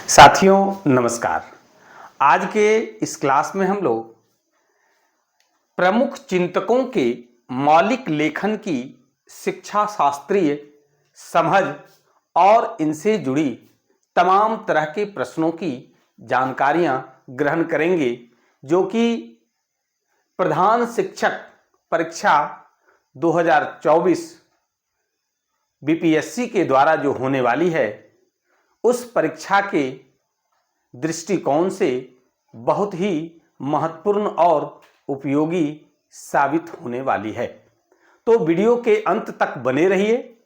साथियों नमस्कार। आज के इस क्लास में हम लोग प्रमुख चिंतकों के मौलिक लेखन की शिक्षा शास्त्रीय समझ और इनसे जुड़ी तमाम तरह के प्रश्नों की जानकारियां ग्रहण करेंगे, जो कि प्रधान शिक्षक परीक्षा 2024 बीपीएससी के द्वारा जो होने वाली है, उस परीक्षा के दृष्टिकोण से बहुत ही महत्वपूर्ण और उपयोगी साबित होने वाली है। तो वीडियो के अंत तक बने रहिए।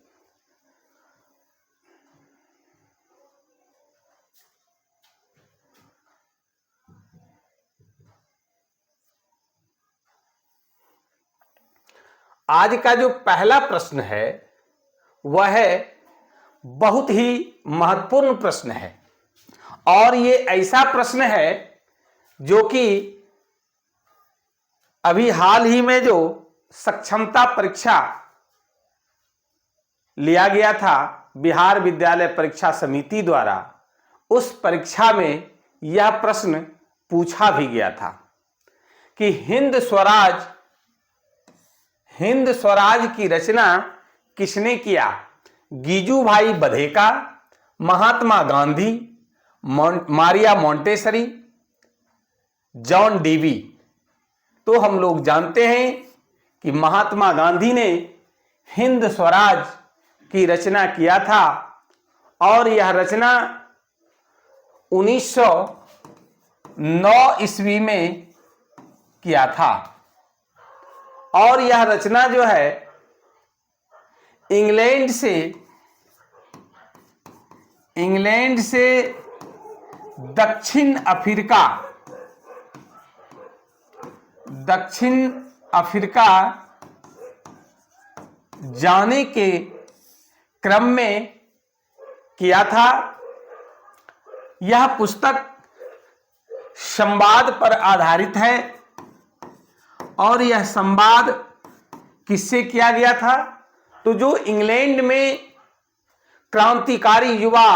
आज का जो पहला प्रश्न है वह है बहुत ही महत्वपूर्ण प्रश्न है, और ये ऐसा प्रश्न है जो कि अभी हाल ही में जो सक्षमता परीक्षा लिया गया था बिहार विद्यालय परीक्षा समिति द्वारा, उस परीक्षा में यह प्रश्न पूछा भी गया था कि हिंद स्वराज की रचना किसने किया? Gijubhai Badheka, Mahatma Gandhi, Maria Montessori, John Dewey. तो हम लोग जानते हैं कि महात्मा गांधी ने हिंद स्वराज की रचना किया था, और यह रचना 1909 ईस्वी में किया था। और यह रचना जो है इंग्लैंड से दक्षिण अफ्रीका जाने के क्रम में किया था। यह पुस्तक संवाद पर आधारित है, और यह संवाद किससे किया गया था? तो जो इंग्लैंड में क्रांतिकारी युवा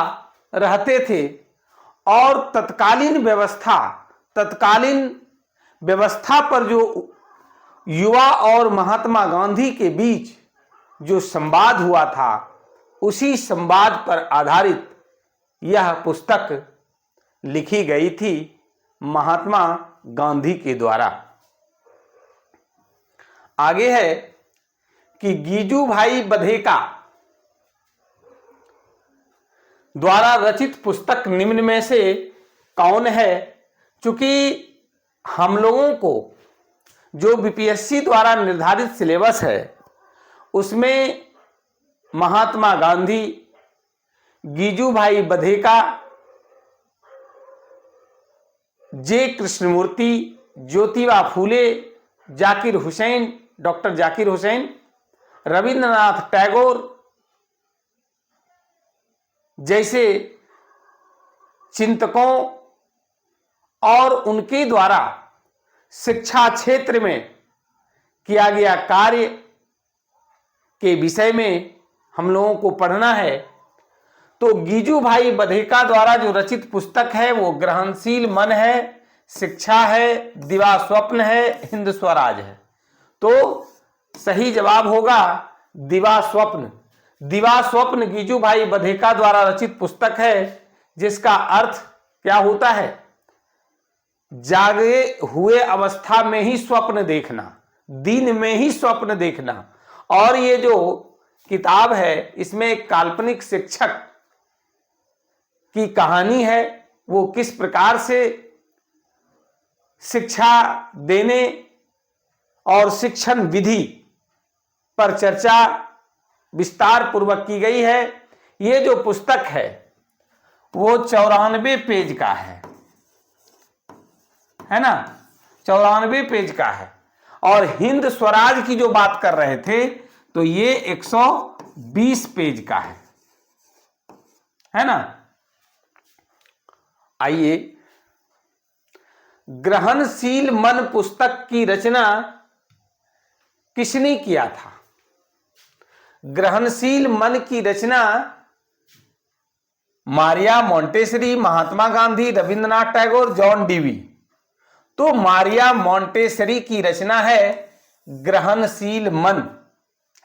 रहते थे और तत्कालीन व्यवस्था पर जो युवा और महात्मा गांधी के बीच जो संवाद हुआ था, उसी संवाद पर आधारित यह पुस्तक लिखी गई थी महात्मा गांधी के द्वारा। आगे है कि गीजूभाई बधेका द्वारा रचित पुस्तक निम्न में से कौन है? चूंकि हम लोगों को जो बीपीएससी द्वारा निर्धारित सिलेबस है, उसमें महात्मा गांधी, गीजूभाई बधेका, जे कृष्णमूर्ति, ज्योतिबा फूले, डॉक्टर जाकिर हुसैन, रविंद्रनाथ टैगोर जैसे चिंतकों और उनके द्वारा शिक्षा क्षेत्र में किया गया कार्य के विषय में हम लोगों को पढ़ना है। तो गीजूभाई बधेका द्वारा जो रचित पुस्तक है वो ग्रहणशील मन है, शिक्षा है, दिवा स्वप्न है, हिंद स्वराज है। तो सही जवाब होगा दिवा स्वप्न। दिवा स्वप्न गीजूभाई बधेका द्वारा रचित पुस्तक है, जिसका अर्थ क्या होता है? जागे हुए अवस्था में ही स्वप्न देखना, दिन में ही स्वप्न देखना। और ये जो किताब है, इसमें एक काल्पनिक शिक्षक की कहानी है, वो किस प्रकार से शिक्षा देने और शिक्षण विधि पर चर्चा विस्तार पूर्वक की गई है। ये जो पुस्तक है वो 94 पेज का है ना, 94 पेज का है। और हिंद स्वराज की जो बात कर रहे थे तो ये 120 पेज का है ना। आइए, ग्रहणशील मन पुस्तक की रचना किसने किया था? ग्रहणशील मन की रचना Maria Montessori, Mahatma Gandhi, Rabindranath Tagore, John Dewey. तो मारिया मोंटेसरी की रचना है ग्रहणशील मन,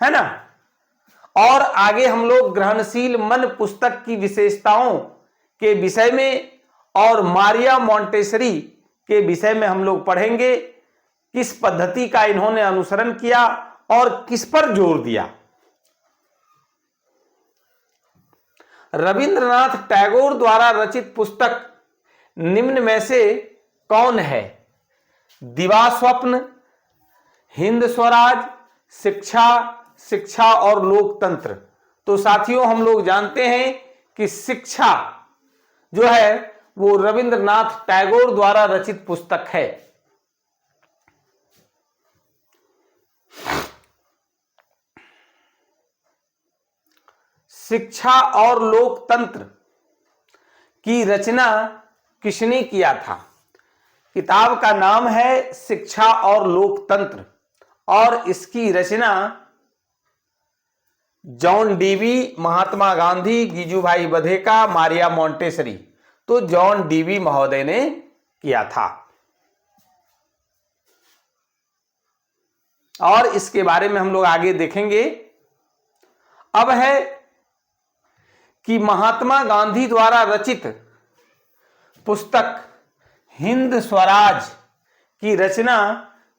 है ना। और आगे हम लोग ग्रहणशील मन पुस्तक की विशेषताओं के विषय में और मारिया मोंटेसरी के विषय में हम लोग पढ़ेंगे, किस पद्धति का इन्होंने अनुसरण किया और किस पर जोर दिया। रविंद्रनाथ टैगोर द्वारा रचित पुस्तक निम्न में से कौन है? दिवास्वप्न, हिंद स्वराज, शिक्षा, शिक्षा और लोकतंत्र। तो साथियों, हम लोग जानते हैं कि शिक्षा जो है वो रविंद्रनाथ टैगोर द्वारा रचित पुस्तक है। शिक्षा और लोकतंत्र की रचना किसने किया था? किताब का नाम है शिक्षा और लोकतंत्र और इसकी रचना John Dewey, Mahatma Gandhi, Gijubhai Badheka, Maria Montessori. तो जॉन डीवी महोदय ने किया था। और इसके बारे में हम लोग आगे देखेंगे। अब है कि महात्मा गांधी द्वारा रचित पुस्तक हिंद स्वराज की रचना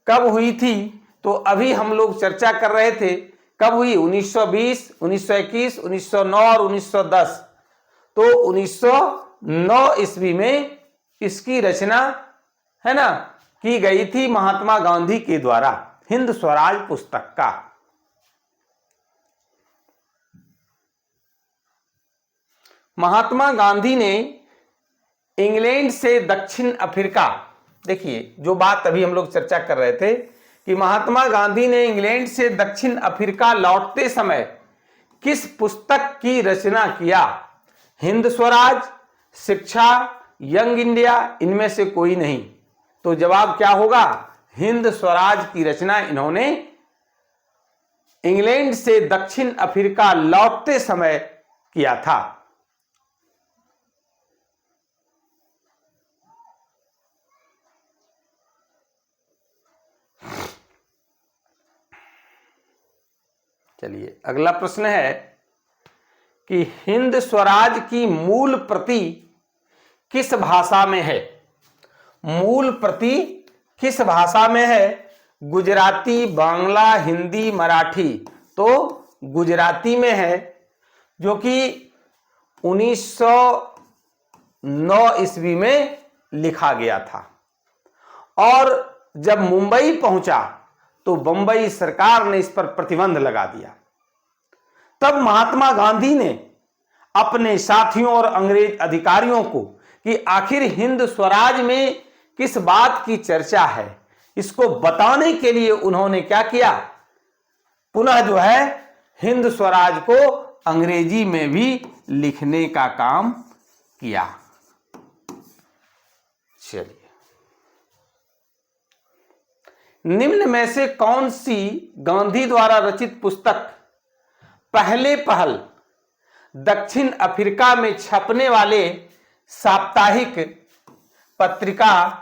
कब हुई थी? तो अभी हम लोग चर्चा कर रहे थे कब हुई, 1920, 1921, 1909 और 1910। तो 1909 ईस्वी में इसकी रचना, है ना, की गई थी महात्मा गांधी के द्वारा, हिंद स्वराज पुस्तक का। महात्मा गांधी ने इंग्लैंड से दक्षिण अफ्रीका, देखिए जो बात अभी हम लोग चर्चा कर रहे थे कि महात्मा गांधी ने इंग्लैंड से दक्षिण अफ्रीका लौटते समय किस पुस्तक की रचना किया? हिंद स्वराज, शिक्षा, यंग इंडिया, इनमें से कोई नहीं। तो जवाब क्या होगा? हिंद स्वराज की रचना इन्होंने इंग्लैंड से दक्षिण अफ्रीका लौटते समय किया था। चलिए अगला प्रश्न है कि हिंद स्वराज की मूल प्रति किस भाषा में है? मूल प्रति किस भाषा में है? गुजराती, बांग्ला, हिंदी, मराठी। तो गुजराती में है, जो कि 1909 ईस्वी में लिखा गया था। और जब मुंबई पहुंचा तो बंबई सरकार ने इस पर प्रतिबंध लगा दिया। तब महात्मा गांधी ने अपने साथियों और अंग्रेज अधिकारियों को कि आखिर हिंद स्वराज में किस बात की चर्चा है, इसको बताने के लिए उन्होंने क्या किया? पुनः जो है हिंद स्वराज को अंग्रेजी में भी लिखने का काम किया। चलिए, निम्न में से कौन सी गांधी द्वारा रचित पुस्तक पहले पहल दक्षिण अफ्रीका में छपने वाले साप्ताहिक पत्रिका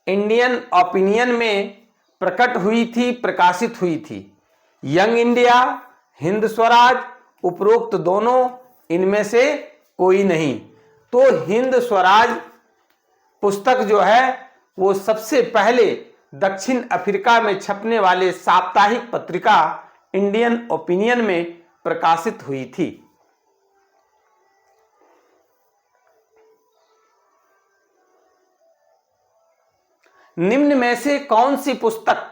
इंडियन ओपिनियन में प्रकट हुई थी, प्रकाशित हुई थी? यंग इंडिया, हिंद स्वराज, उपरोक्त दोनों, इनमें से कोई नहीं। तो हिंद स्वराज पुस्तक जो है वो सबसे पहले दक्षिण अफ्रीका में छपने वाले साप्ताहिक पत्रिका इंडियन ओपिनियन में प्रकाशित हुई थी। निम्न में से कौन सी पुस्तक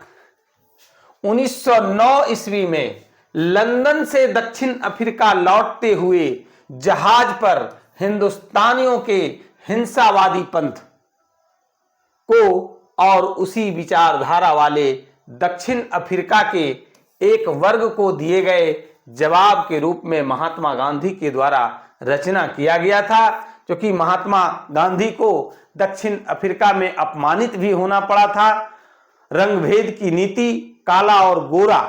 1909 ईस्वी में लंदन से दक्षिण अफ्रीका लौटते हुए जहाज पर हिंदुस्तानियों के हिंसावादी पंथ को और उसी विचारधारा वाले दक्षिण अफ्रीका के एक वर्ग को दिए गए जवाब के रूप में महात्मा गांधी के द्वारा रचना किया गया था? क्योंकि महात्मा गांधी को दक्षिण अफ्रीका में अपमानित भी होना पड़ा था। रंगभेद की नीति, काला और गोरा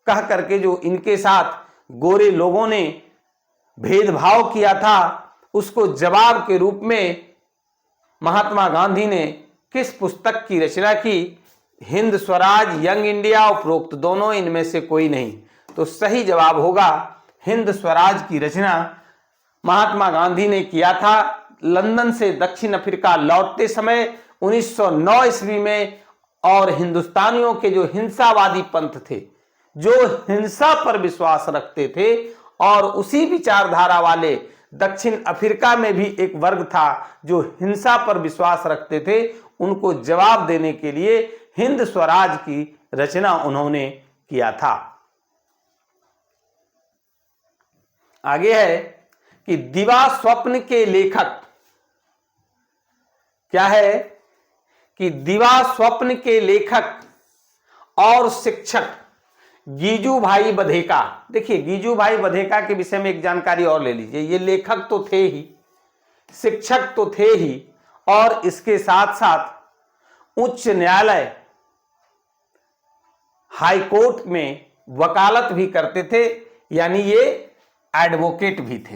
कह करके जो इनके साथ गोरे लोगों ने भेदभाव किया था, उसको जवाब के रूप में महात्मा गांधी ने किस पुस्तक की रचना की? हिंद स्वराज, यंग इंडिया, उपरोक्त दोनों, इनमें से कोई नहीं। तो सही जवाब होगा हिंद स्वराज की रचना महात्मा गांधी ने किया था लंदन से दक्षिण अफ्रीका लौटते समय 1909 ईस्वी में। और हिंदुस्तानियों के जो हिंसावादी पंथ थे, जो हिंसा पर विश्वास रखते थे, और उसी विचारधारा वाले दक्षिण अफ्रीका में भी एक वर्ग था जो हिंसा पर विश्वास रखते थे, उनको जवाब देने के लिए हिंद स्वराज की रचना उन्होंने किया था। आगे है कि दिवा स्वप्न के लेखक क्या है? कि दिवा स्वप्न के लेखक और शिक्षक गीजू भाई बधेका। देखिए, गीजू भाई बधेका के विषय में एक जानकारी और ले लीजिए। ये लेखक तो थे ही, शिक्षक तो थे ही, और इसके साथ साथ उच्च न्यायालय, हाई कोर्ट में वकालत भी करते थे, यानी ये एडवोकेट भी थे,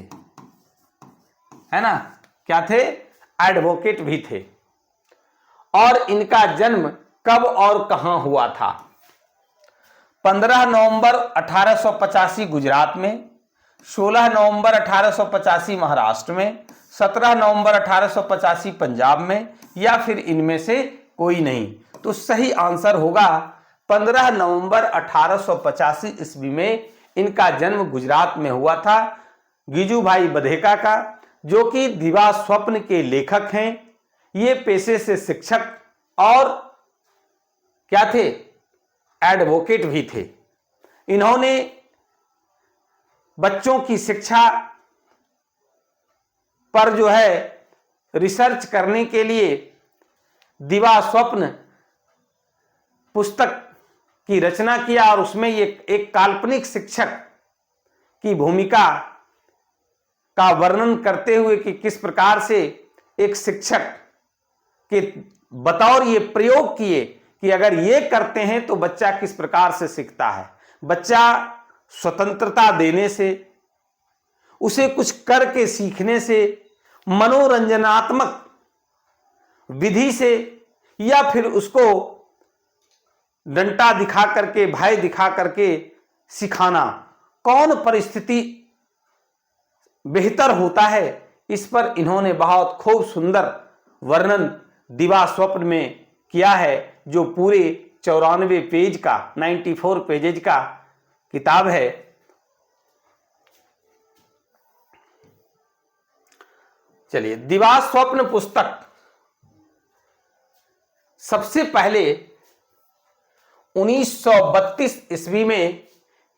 है ना? क्या थे? एडवोकेट भी थे। और इनका जन्म कब और कहां हुआ था? 15 नवंबर 1885 गुजरात में, 16 नवंबर 1885 महाराष्ट्र में, 17 नवंबर 1885 पंजाब में, या फिर इनमें से कोई नहीं। तो सही आंसर होगा 15 नवंबर 1885 ईस्वी में इनका जन्म गुजरात में हुआ था, गीजू भाई बधेका का, जो कि दिवा स्वप्न के लेखक हैं। ये पेशे से शिक्षक और क्या थे? एडवोकेट भी थे। इन्होंने बच्चों की शिक्षा पर जो है रिसर्च करने के लिए दिवा स्वप्न पुस्तक की रचना किया, और उसमें ये एक काल्पनिक शिक्षक की भूमिका का वर्णन करते हुए कि किस प्रकार से एक शिक्षक के बतौर ये प्रयोग किए कि अगर ये करते हैं तो बच्चा किस प्रकार से सीखता है। बच्चा स्वतंत्रता देने से, उसे कुछ करके सीखने से, मनोरंजनात्मक विधि से, या फिर उसको डंटा दिखा करके, भय दिखा करके सिखाना, कौन परिस्थिति बेहतर होता है, इस पर इन्होंने बहुत खूब सुंदर वर्णन दिवा स्वप्न में किया है, जो पूरे 94 पेज का, 94 पेजेज का किताब है। चलिए, दिवा स्वप्न पुस्तक सबसे पहले 1932 ईस्वी में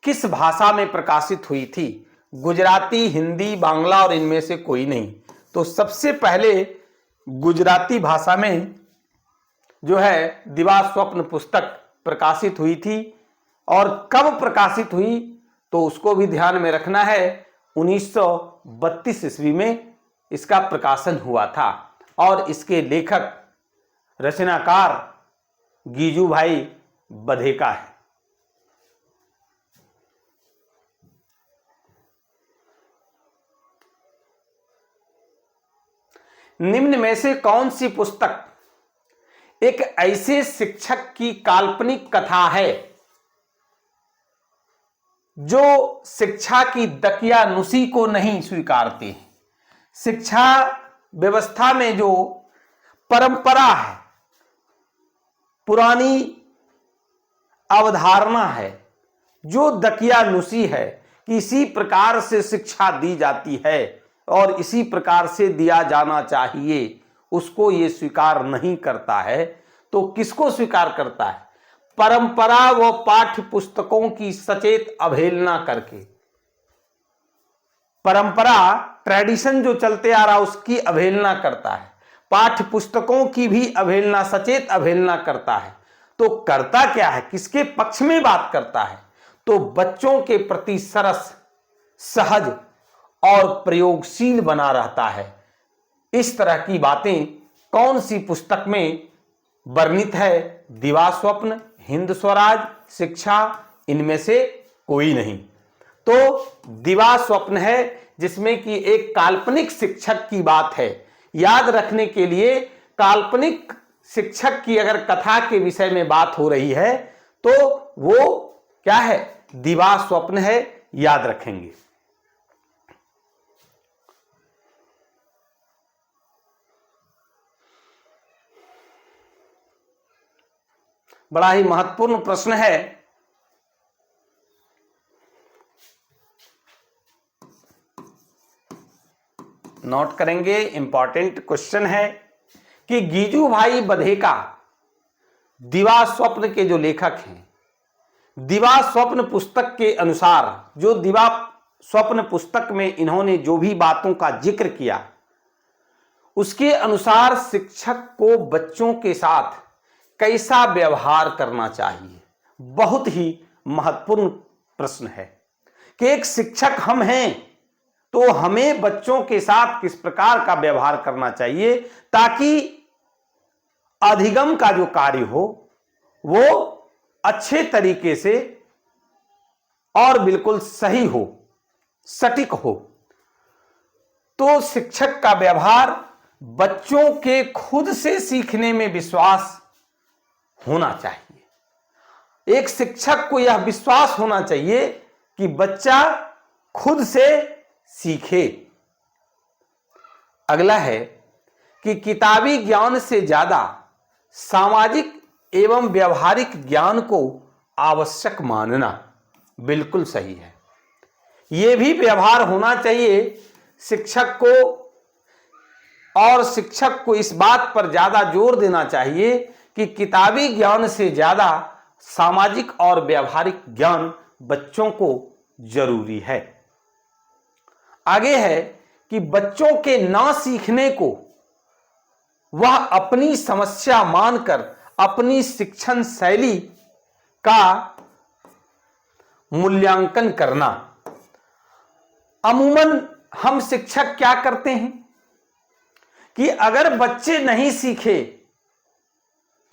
किस भाषा में प्रकाशित हुई थी? गुजराती, हिंदी, बांग्ला, और इनमें से कोई नहीं। तो सबसे पहले गुजराती भाषा में जो है दिवा स्वप्न पुस्तक प्रकाशित हुई थी। और कब प्रकाशित हुई तो उसको भी ध्यान में रखना है, 1932 ईस्वी में इसका प्रकाशन हुआ था। और इसके लेखक, रचनाकार गीजू भाई बधेका है। निम्न में से कौन सी पुस्तक एक ऐसे शिक्षक की काल्पनिक कथा है जो शिक्षा की दकियानुसी को नहीं स्वीकारते हैं? शिक्षा व्यवस्था में जो परंपरा है, पुरानी अवधारणा है, जो दकियानुसी है कि इसी प्रकार से शिक्षा दी जाती है और इसी प्रकार से दिया जाना चाहिए, उसको ये स्वीकार नहीं करता है। तो किसको स्वीकार करता है? परंपरा व पाठ्य पुस्तकों की सचेत अवहेलना करके। परंपरा, ट्रेडिशन जो चलते आ रहा उसकी अवहेलना करता है, पाठ्य पुस्तकों की भी अवहेलना, सचेत अवहेलना करता है। तो करता क्या है, किसके पक्ष में बात करता है? तो बच्चों के प्रति सरस, सहज और प्रयोगशील बना रहता है। इस तरह की बातें कौन सी पुस्तक में वर्णित है? दिवा स्वप्न, हिंद स्वराज, शिक्षा, इनमें से कोई नहीं। तो दिवा स्वप्न है जिसमें कि एक काल्पनिक शिक्षक की बात है। याद रखने के लिए, काल्पनिक शिक्षक की अगर कथा के विषय में बात हो रही है तो वो क्या है? दिवा स्वप्न है, याद रखेंगे। बड़ा ही महत्वपूर्ण प्रश्न है। नोट करेंगे, इंपॉर्टेंट क्वेश्चन है कि गीजू भाई बधेका दिवा स्वप्न के जो लेखक हैं, दिवा स्वप्न पुस्तक के अनुसार, जो दिवा स्वप्न पुस्तक में इन्होंने जो भी बातों का जिक्र किया, उसके अनुसार शिक्षक को बच्चों के साथ कैसा व्यवहार करना चाहिए। बहुत ही महत्वपूर्ण प्रश्न है कि एक शिक्षक हम हैं तो हमें बच्चों के साथ किस प्रकार का व्यवहार करना चाहिए ताकि अधिगम का जो कार्य हो वो अच्छे तरीके से और बिल्कुल सही हो, सटीक हो। तो शिक्षक का व्यवहार बच्चों के खुद से सीखने में विश्वास होना चाहिए। एक शिक्षक को यह विश्वास होना चाहिए कि बच्चा खुद से सीखे। अगला है कि किताबी ज्ञान से ज्यादा सामाजिक एवं व्यवहारिक ज्ञान को आवश्यक मानना बिल्कुल सही है। यह भी व्यवहार होना चाहिए शिक्षक को, और शिक्षक को इस बात पर ज्यादा जोर देना चाहिए कि किताबी ज्ञान से ज्यादा सामाजिक और व्यवहारिक ज्ञान बच्चों को जरूरी है। आगे है कि बच्चों के ना सीखने को वह अपनी समस्या मानकर अपनी शिक्षण शैली का मूल्यांकन करना। अमूमन हम शिक्षक क्या करते हैं कि अगर बच्चे नहीं सीखे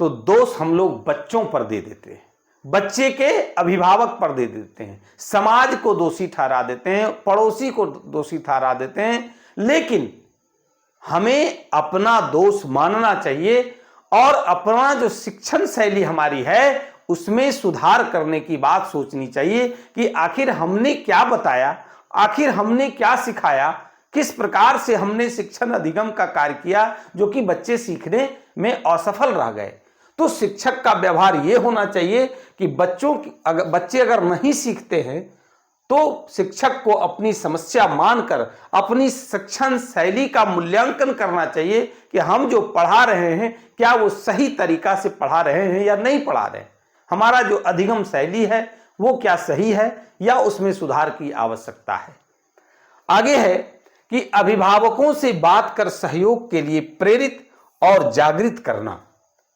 तो दोष हम लोग बच्चों पर दे देते हैं, बच्चे के अभिभावक पर दे देते हैं, समाज को दोषी ठहरा देते हैं, पड़ोसी को दोषी ठहरा देते हैं। लेकिन हमें अपना दोष मानना चाहिए और अपना जो शिक्षण शैली हमारी है उसमें सुधार करने की बात सोचनी चाहिए कि आखिर हमने क्या बताया, आखिर हमने क्या सिखाया, किस प्रकार से हमने शिक्षण अधिगम का कार्य किया जो कि बच्चे सीखने में असफल रह गए। तो शिक्षक का व्यवहार यह होना चाहिए कि बच्चे अगर नहीं सीखते हैं तो शिक्षक को अपनी समस्या मानकर अपनी शिक्षण शैली का मूल्यांकन करना चाहिए कि हम जो पढ़ा रहे हैं क्या वो सही तरीका से पढ़ा रहे हैं या नहीं पढ़ा रहे हैं, हमारा जो अधिगम शैली है वो क्या सही है या उसमें सुधार की आवश्यकता है। आगे है कि अभिभावकों से बात कर सहयोग के लिए प्रेरित और जागृत करना।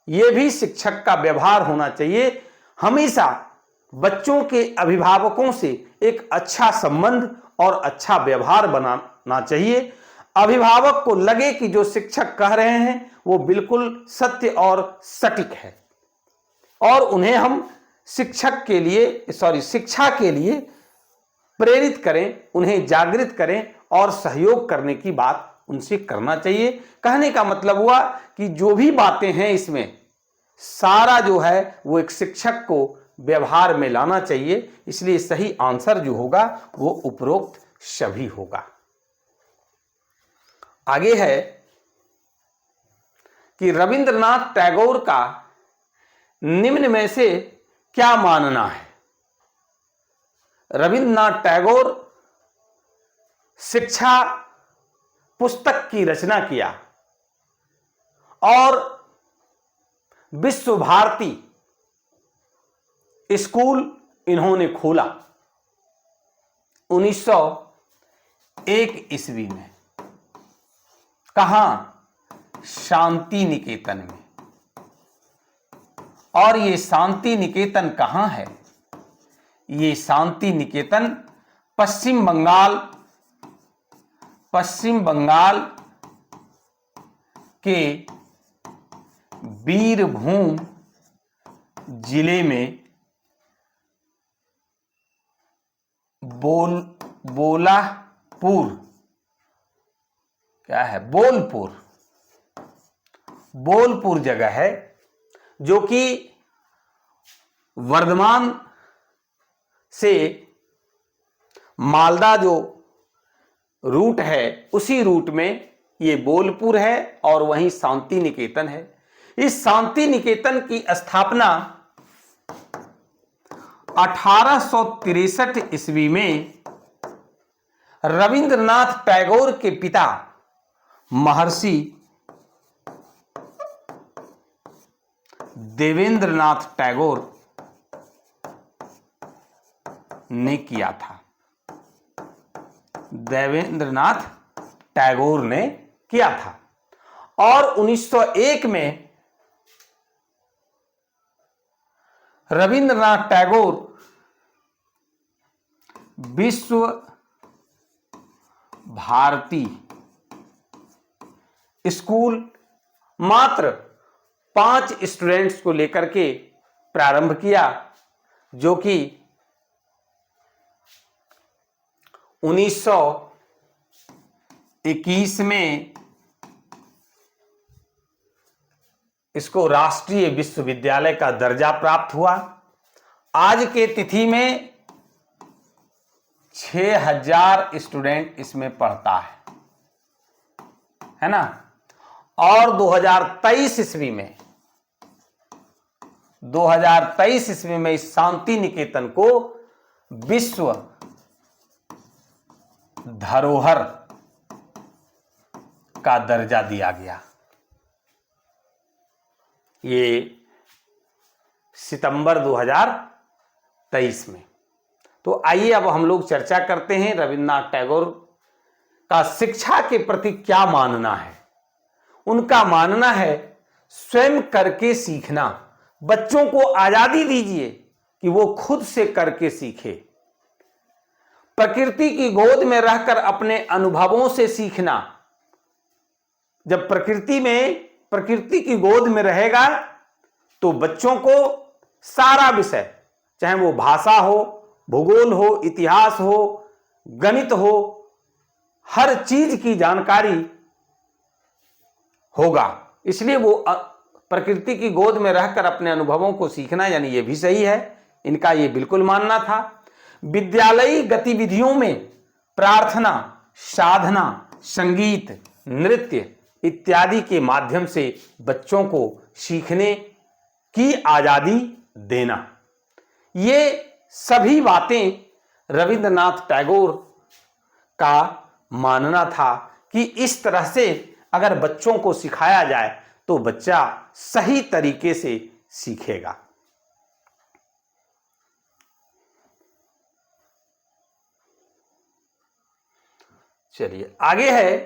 यह भी शिक्षक का व्यवहार होना चाहिए। हमेशा बच्चों के अभिभावकों से एक अच्छा संबंध और अच्छा व्यवहार बनाना चाहिए। अभिभावक को लगे कि जो शिक्षक कह रहे हैं वो बिल्कुल सत्य और सटीक है और उन्हें हम शिक्षा के लिए प्रेरित करें, उन्हें जागृत करें और सहयोग करने की बात उनसे करना चाहिए। कहने का मतलब हुआ कि जो भी बातें हैं इसमें सारा जो है वो एक शिक्षक को व्यवहार में लाना चाहिए। इसलिए सही आंसर जो होगा वो उपरोक्त सभी होगा। आगे है कि रविंद्रनाथ टैगोर का निम्न में से क्या मानना है। रविंद्रनाथ टैगोर शिक्षा पुस्तक की रचना किया और विश्व भारती स्कूल इन्होंने खोला 1901 ईस्वी में। कहां? शांति निकेतन में। और ये शांति निकेतन कहां है? ये शांति निकेतन पश्चिम बंगाल के बीरभूम जिले में बोलपुर, क्या है, बोलपुर, बोलपुर जगह है जो कि वर्धमान से मालदा जो रूट है उसी रूट में ये बोलपुर है और वहीं शांति निकेतन है। इस शांति निकेतन की स्थापना 1863 ईस्वी में रविंद्रनाथ टैगोर के पिता महर्षि देवेंद्रनाथ टैगोर ने किया था। देवेंद्रनाथ टैगोर ने किया था और 1901 में रविंद्रनाथ टैगोर विश्व भारती स्कूल मात्र 5 स्टूडेंट्स को लेकर के प्रारंभ किया, जो कि 1921 में इसको राष्ट्रीय विश्वविद्यालय का दर्जा प्राप्त हुआ। आज के तिथि में 6000 स्टूडेंट इसमें पढ़ता है ना। और 2023 ईस्वी में इस शांति निकेतन को विश्व धरोहर का दर्जा दिया गया। ये सितंबर 2023 में। तो आइए अब हम लोग चर्चा करते हैं रविन्द्रनाथ टैगोर का शिक्षा के प्रति क्या मानना है। उनका मानना है स्वयं करके सीखना। बच्चों को आजादी दीजिए कि वो खुद से करके सीखे। प्रकृति की गोद में रहकर अपने अनुभवों से सीखना। जब प्रकृति की गोद में रहेगा तो बच्चों को सारा विषय, चाहे वो भाषा हो, भूगोल हो, इतिहास हो, गणित हो, हर चीज की जानकारी होगा। इसलिए वो प्रकृति की गोद में रहकर अपने अनुभवों को सीखना, यानी ये भी सही है। इनका ये बिल्कुल मानना था। विद्यालयी गतिविधियों में प्रार्थना, साधना, संगीत, नृत्य इत्यादि के माध्यम से बच्चों को सीखने की आजादी देना, ये सभी बातें रविंद्रनाथ टैगोर का मानना था कि इस तरह से अगर बच्चों को सिखाया जाए तो बच्चा सही तरीके से सीखेगा। चलिए आगे है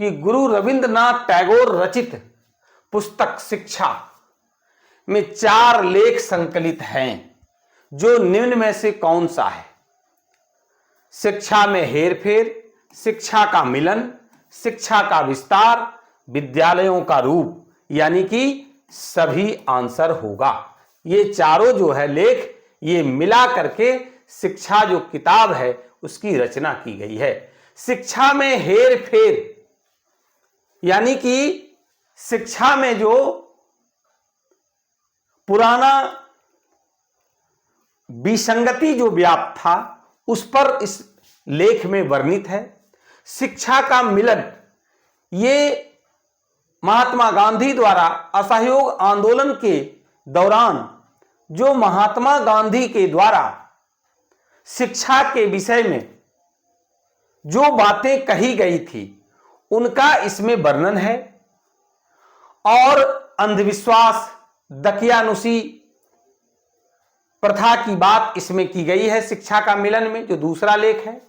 कि गुरु रविंद्रनाथ टैगोर रचित पुस्तक शिक्षा में 4 लेख संकलित हैं, जो निम्न में से कौन सा है? शिक्षा में हेरफेर, शिक्षा का मिलन, शिक्षा का विस्तार, विद्यालयों का रूप, यानी कि सभी आंसर होगा। ये चारों जो है लेख, ये मिला करके शिक्षा जो किताब है उसकी रचना की गई है। शिक्षा में हेर फेर, यानी कि शिक्षा में जो पुराना विसंगति जो व्याप्त था उस पर इस लेख में वर्णित है। शिक्षा का मिलन, ये महात्मा गांधी द्वारा असहयोग आंदोलन के दौरान जो महात्मा गांधी के द्वारा शिक्षा के विषय में जो बातें कही गई थी उनका इसमें वर्णन है। और अंधविश्वास, दकियानुसी प्रथा की बात इसमें की गई है शिक्षा का मिलन में, जो दूसरा लेख है।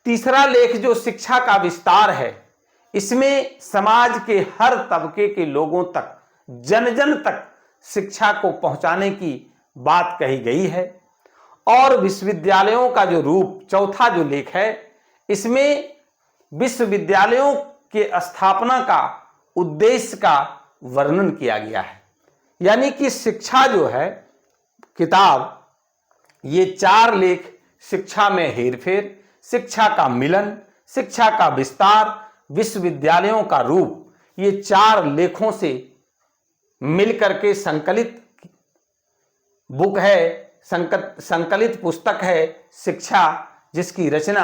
तीसरा लेख जो शिक्षा का विस्तार है, इसमें समाज के हर तबके के लोगों तक, जन जन तक शिक्षा को पहुंचाने की बात कही गई है। और विश्वविद्यालयों का जो रूप, चौथा जो लेख है, इसमें विश्वविद्यालयों के स्थापना का उद्देश्य का वर्णन किया गया है। यानी कि शिक्षा जो है किताब, ये 4 लेख शिक्षा में हेरफेर, शिक्षा का मिलन, शिक्षा का विस्तार, विश्वविद्यालयों का रूप, ये 4 लेखों से मिलकर के संकलित बुक है, संकलित पुस्तक है शिक्षा, जिसकी रचना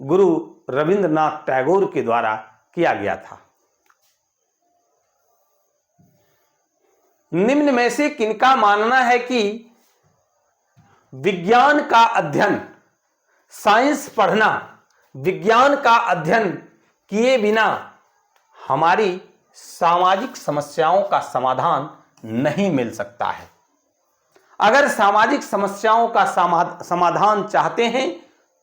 गुरु रविंद्रनाथ टैगोर के द्वारा किया गया था। निम्न में से किनका मानना है कि विज्ञान का अध्ययन, साइंस पढ़ना, विज्ञान का अध्ययन किए बिना हमारी सामाजिक समस्याओं का समाधान नहीं मिल सकता है? अगर सामाजिक समस्याओं का समाधान चाहते हैं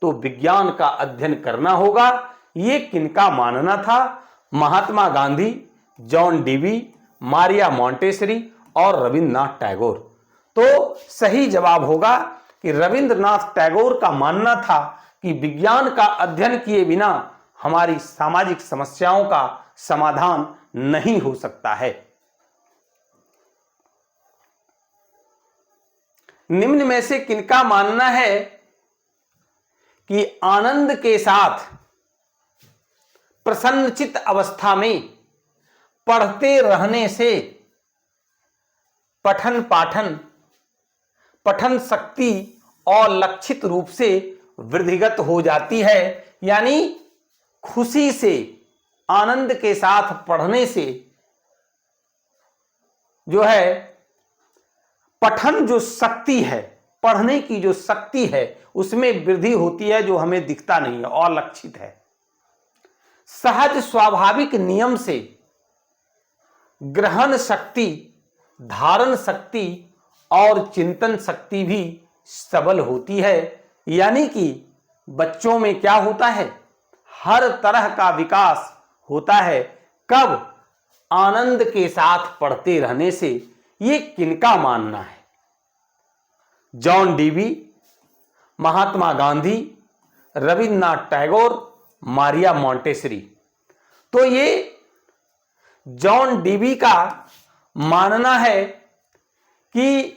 तो विज्ञान का अध्ययन करना होगा। ये किनका मानना था? Mahatma Gandhi, John Dewey, Maria Montessori और रविंद्रनाथ टैगोर। तो सही जवाब होगा कि रविंद्रनाथ टैगोर का मानना था कि विज्ञान का अध्ययन किए बिना हमारी सामाजिक समस्याओं का समाधान नहीं हो सकता है। निम्न में से किनका मानना है कि आनंद के साथ प्रसन्नचित्त अवस्था में पढ़ते रहने से पठन शक्ति और लक्षित रूप से वृद्धिगत हो जाती है? यानी खुशी से, आनंद के साथ पढ़ने से जो है पठन जो शक्ति है, पढ़ने की जो शक्ति है उसमें वृद्धि होती है, जो हमें दिखता नहीं है और लक्षित है। सहज स्वाभाविक नियम से ग्रहण शक्ति, धारण शक्ति और चिंतन शक्ति भी सबल होती है। यानी कि बच्चों में क्या होता है? हर तरह का विकास होता है। कब? आनंद के साथ पढ़ते रहने से। ये किनका मानना है? John Dewey, Mahatma Gandhi, Rabindranath Tagore, Maria Montessori. तो ये जॉन डीवी का मानना है कि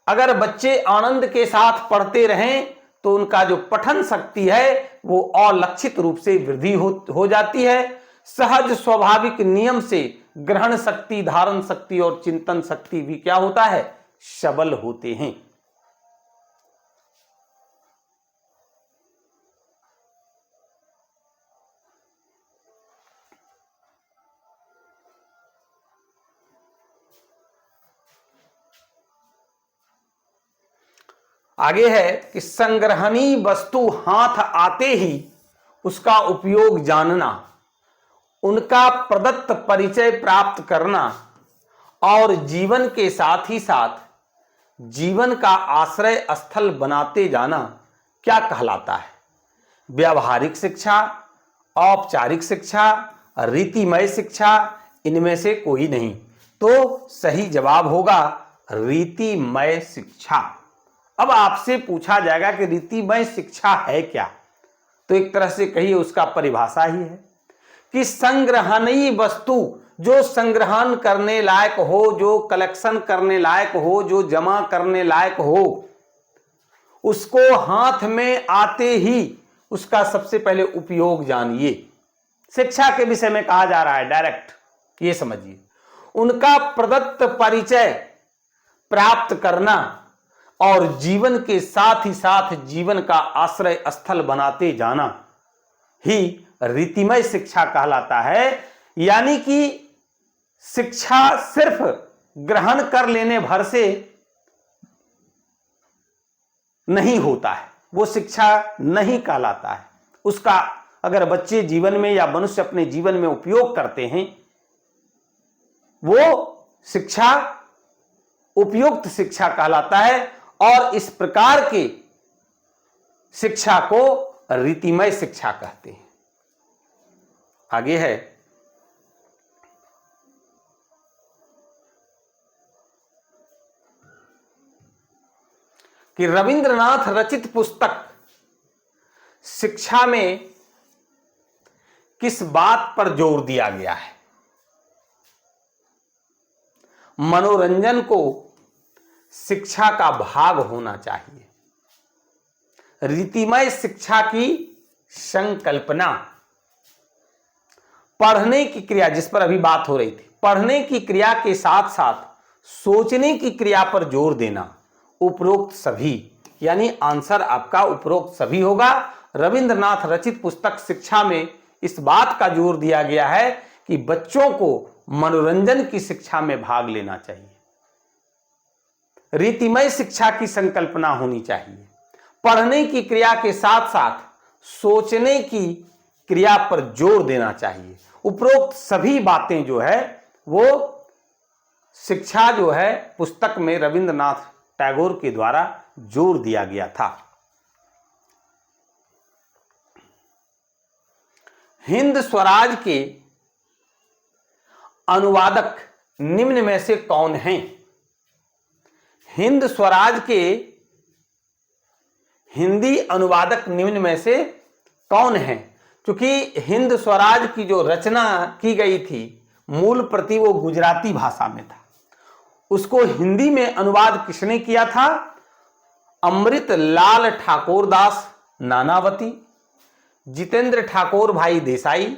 अगर बच्चे आनंद के साथ पढ़ते रहें तो उनका जो पठन शक्ति है वो और लक्षित रूप से वृद्धि हो जाती है। सहज स्वाभाविक नियम से ग्रहण शक्ति, धारण शक्ति और चिंतन शक्ति भी क्या होता है? सबल होते हैं। आगे है कि संग्रहणीय वस्तु हाथ आते ही उसका उपयोग जानना, उनका प्रदत्त परिचय प्राप्त करना और जीवन के साथ ही साथ जीवन का आश्रय स्थल बनाते जाना क्या कहलाता है? व्यावहारिक शिक्षा, औपचारिक शिक्षा, रीतिमय शिक्षा, इनमें से कोई नहीं। तो सही जवाब होगा रीतिमय शिक्षा। अब आपसे पूछा जाएगा कि रीतिमय शिक्षा है क्या? तो एक तरह से कहिए उसका परिभाषा ही है कि संग्रहणीय वस्तु, जो संग्रहण करने लायक हो, जो कलेक्शन करने लायक हो, जो जमा करने लायक हो, उसको हाथ में आते ही उसका सबसे पहले उपयोग जानिए। शिक्षा के विषय में कहा जा रहा है डायरेक्ट, ये समझिए। उनका प्रदत्त परिचय प्राप्त करना और जीवन के साथ ही साथ जीवन का आश्रय स्थल बनाते जाना ही रीतिमय शिक्षा कहलाता है। यानी कि शिक्षा सिर्फ ग्रहण कर लेने भर से नहीं होता है, वो शिक्षा नहीं कहलाता है। उसका अगर बच्चे जीवन में या मनुष्य अपने जीवन में उपयोग करते हैं, वो शिक्षा उपयुक्त शिक्षा कहलाता है। और इस प्रकार के शिक्षा को रीतिमय शिक्षा कहते हैं। आगे है कि रविंद्रनाथ रचित पुस्तक शिक्षा में किस बात पर जोर दिया गया है? मनोरंजन को शिक्षा का भाग होना चाहिए। रीतिमय शिक्षा की संकल्पना पढ़ने की क्रिया जिस पर अभी बात हो रही थी, पढ़ने की क्रिया के साथ साथ सोचने की क्रिया पर जोर देना, उपरोक्त सभी, यानी आंसर आपका उपरोक्त सभी होगा। रविंद्रनाथ रचित पुस्तक शिक्षा में इस बात का जोर दिया गया है कि बच्चों को मनोरंजन की शिक्षा में भाग लेना चाहिए, रीतिमय शिक्षा की संकल्पना होनी चाहिए, पढ़ने की क्रिया के साथ साथ सोचने की क्रिया पर जोर देना चाहिए। उपरोक्त सभी बातें जो है वो शिक्षा जो है पुस्तक में रविंद्रनाथ टैगोर के द्वारा जोर दिया गया था। हिंद स्वराज के अनुवादक निम्न में से कौन हैं? हिंद स्वराज के हिंदी अनुवादक निम्न में से कौन हैं? क्योंकि हिंद स्वराज की जो रचना की गई थी, मूल प्रति वो गुजराती भाषा में था, उसको हिंदी में अनुवाद किसने किया था? अमृत लाल ठाकुर दास नानावती, जितेंद्र ठाकुर भाई देसाई,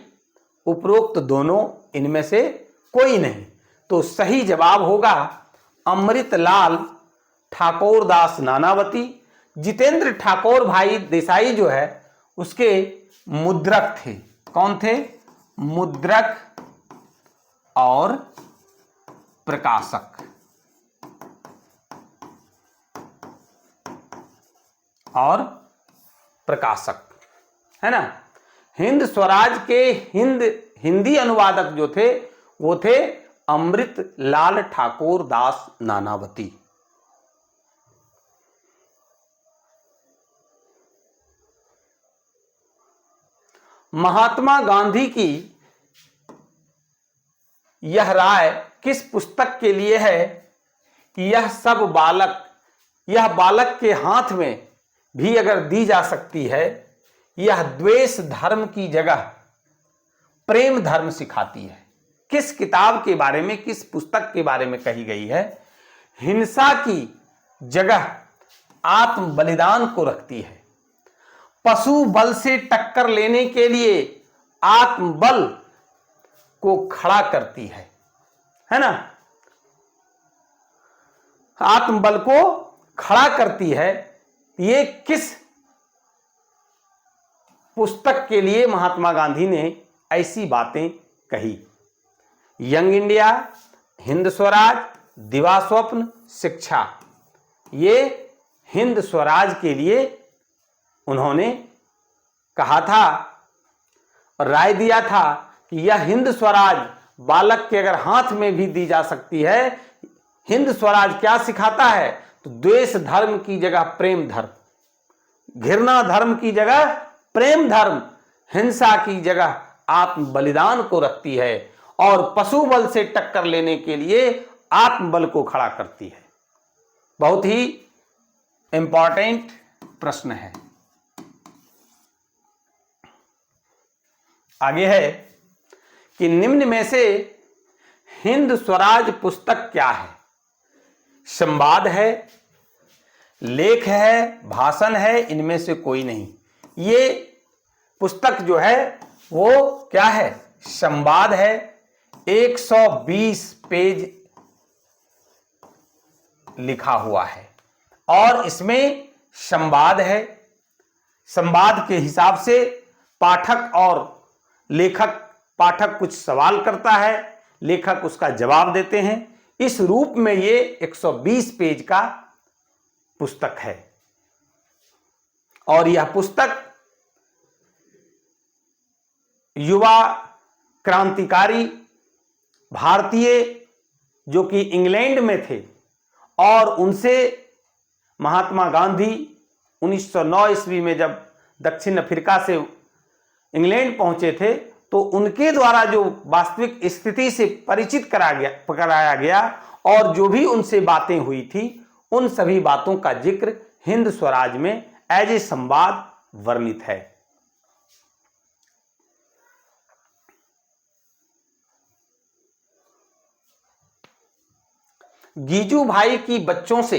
उपरोक्त दोनों, इनमें से कोई नहीं। तो सही जवाब होगा अमृत लाल ठाकुर दास नानावती। जितेंद्र ठाकुर भाई देसाई जो है उसके मुद्रक थे। कौन थे? मुद्रक और प्रकाशक। और प्रकाशक है ना। हिंद स्वराज के हिंदी अनुवादक जो थे वो थे अमृत लाल ठाकुर दास नानावती। महात्मा गांधी की यह राय किस पुस्तक के लिए है कि यह बालक के हाथ में भी अगर दी जा सकती है, यह द्वेष धर्म की जगह प्रेम धर्म सिखाती है। किस किताब के बारे में, किस पुस्तक के बारे में कही गई है? हिंसा की जगह आत्म बलिदान को रखती है, पशु बल से टक्कर लेने के लिए आत्मबल को खड़ा करती है ना। आत्मबल को खड़ा करती है। ये किस पुस्तक के लिए महात्मा गांधी ने ऐसी बातें कही? यंग इंडिया, हिंद स्वराज, दिवा स्वप्न, शिक्षा। ये हिंद स्वराज के लिए उन्होंने कहा था और राय दिया था कि यह हिंद स्वराज बालक के अगर हाथ में भी दी जा सकती है। हिंद स्वराज क्या सिखाता है? तो द्वेष धर्म की जगह प्रेम धर्म, घृणा धर्म की जगह प्रेम धर्म, हिंसा की जगह आत्म बलिदान को रखती है और पशु बल से टक्कर लेने के लिए आत्मबल को खड़ा करती है। बहुत ही इंपॉर्टेंट प्रश्न है। आगे है कि निम्न में से हिंद स्वराज पुस्तक क्या है? संवाद है, लेख है, भाषण है, इनमें से कोई नहीं। ये पुस्तक जो है वो क्या है? संवाद है। 120 पेज लिखा हुआ है और इसमें संवाद है। संवाद के हिसाब से पाठक और लेखक, पाठक कुछ सवाल करता है, लेखक उसका जवाब देते हैं। इस रूप में ये 120 पेज का पुस्तक है और यह पुस्तक युवा क्रांतिकारी भारतीय जो कि इंग्लैंड में थे और उनसे महात्मा गांधी 1909 ईस्वी में जब दक्षिण अफ्रीका से इंग्लैंड पहुंचे थे तो उनके द्वारा जो वास्तविक स्थिति से परिचित कराया गया और जो भी उनसे बातें हुई थी उन सभी बातों का जिक्र हिंद स्वराज में एज ए संवाद वर्णित है। गीजू भाई की बच्चों से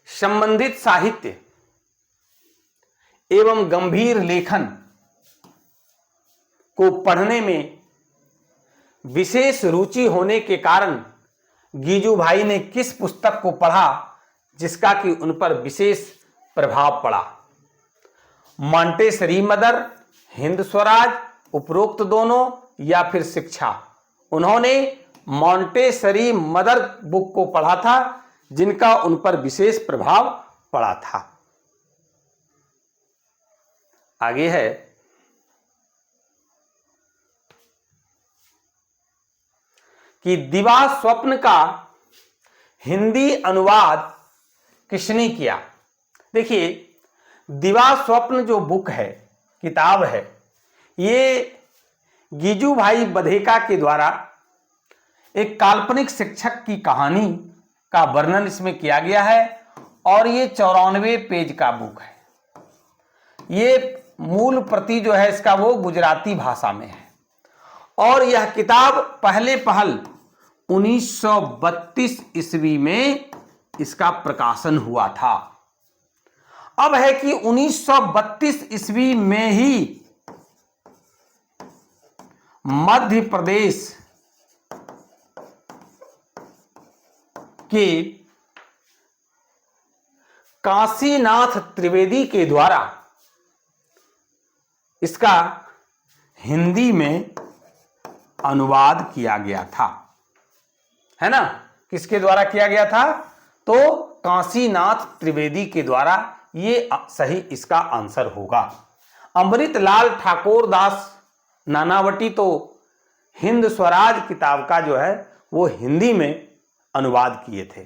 संबंधित साहित्य एवं गंभीर लेखन को पढ़ने में विशेष रुचि होने के कारण गीजू भाई ने किस पुस्तक को पढ़ा जिसका कि उन पर विशेष प्रभाव पड़ा? मॉन्टेसरी मदर, हिंद स्वराज, उपरोक्त दोनों या फिर शिक्षा? उन्होंने मॉन्टेसरी मदर बुक को पढ़ा था जिनका उन पर विशेष प्रभाव पड़ा था। आगे है कि दिवा स्वप्न का हिंदी अनुवाद किसने किया? देखिए, दिवा स्वप्न जो बुक है, किताब है, ये गीजू भाई बधेका के द्वारा एक काल्पनिक शिक्षक की कहानी का वर्णन इसमें किया गया है और ये 94 पेज का बुक है। ये मूल प्रति जो है इसका वो गुजराती भाषा में है और यह किताब पहले पहल 1932 ईस्वी में इसका प्रकाशन हुआ था। अब है कि 1932 ईस्वी में ही मध्य प्रदेश के काशीनाथ त्रिवेदी के द्वारा इसका हिंदी में अनुवाद किया गया था, है ना? किसके द्वारा किया गया था? तो काशीनाथ त्रिवेदी के द्वारा। ये सही इसका आंसर होगा। अमृतलाल ठाकुर दास नानावटी तो हिंद स्वराज किताब का जो है वो हिंदी में अनुवाद किए थे।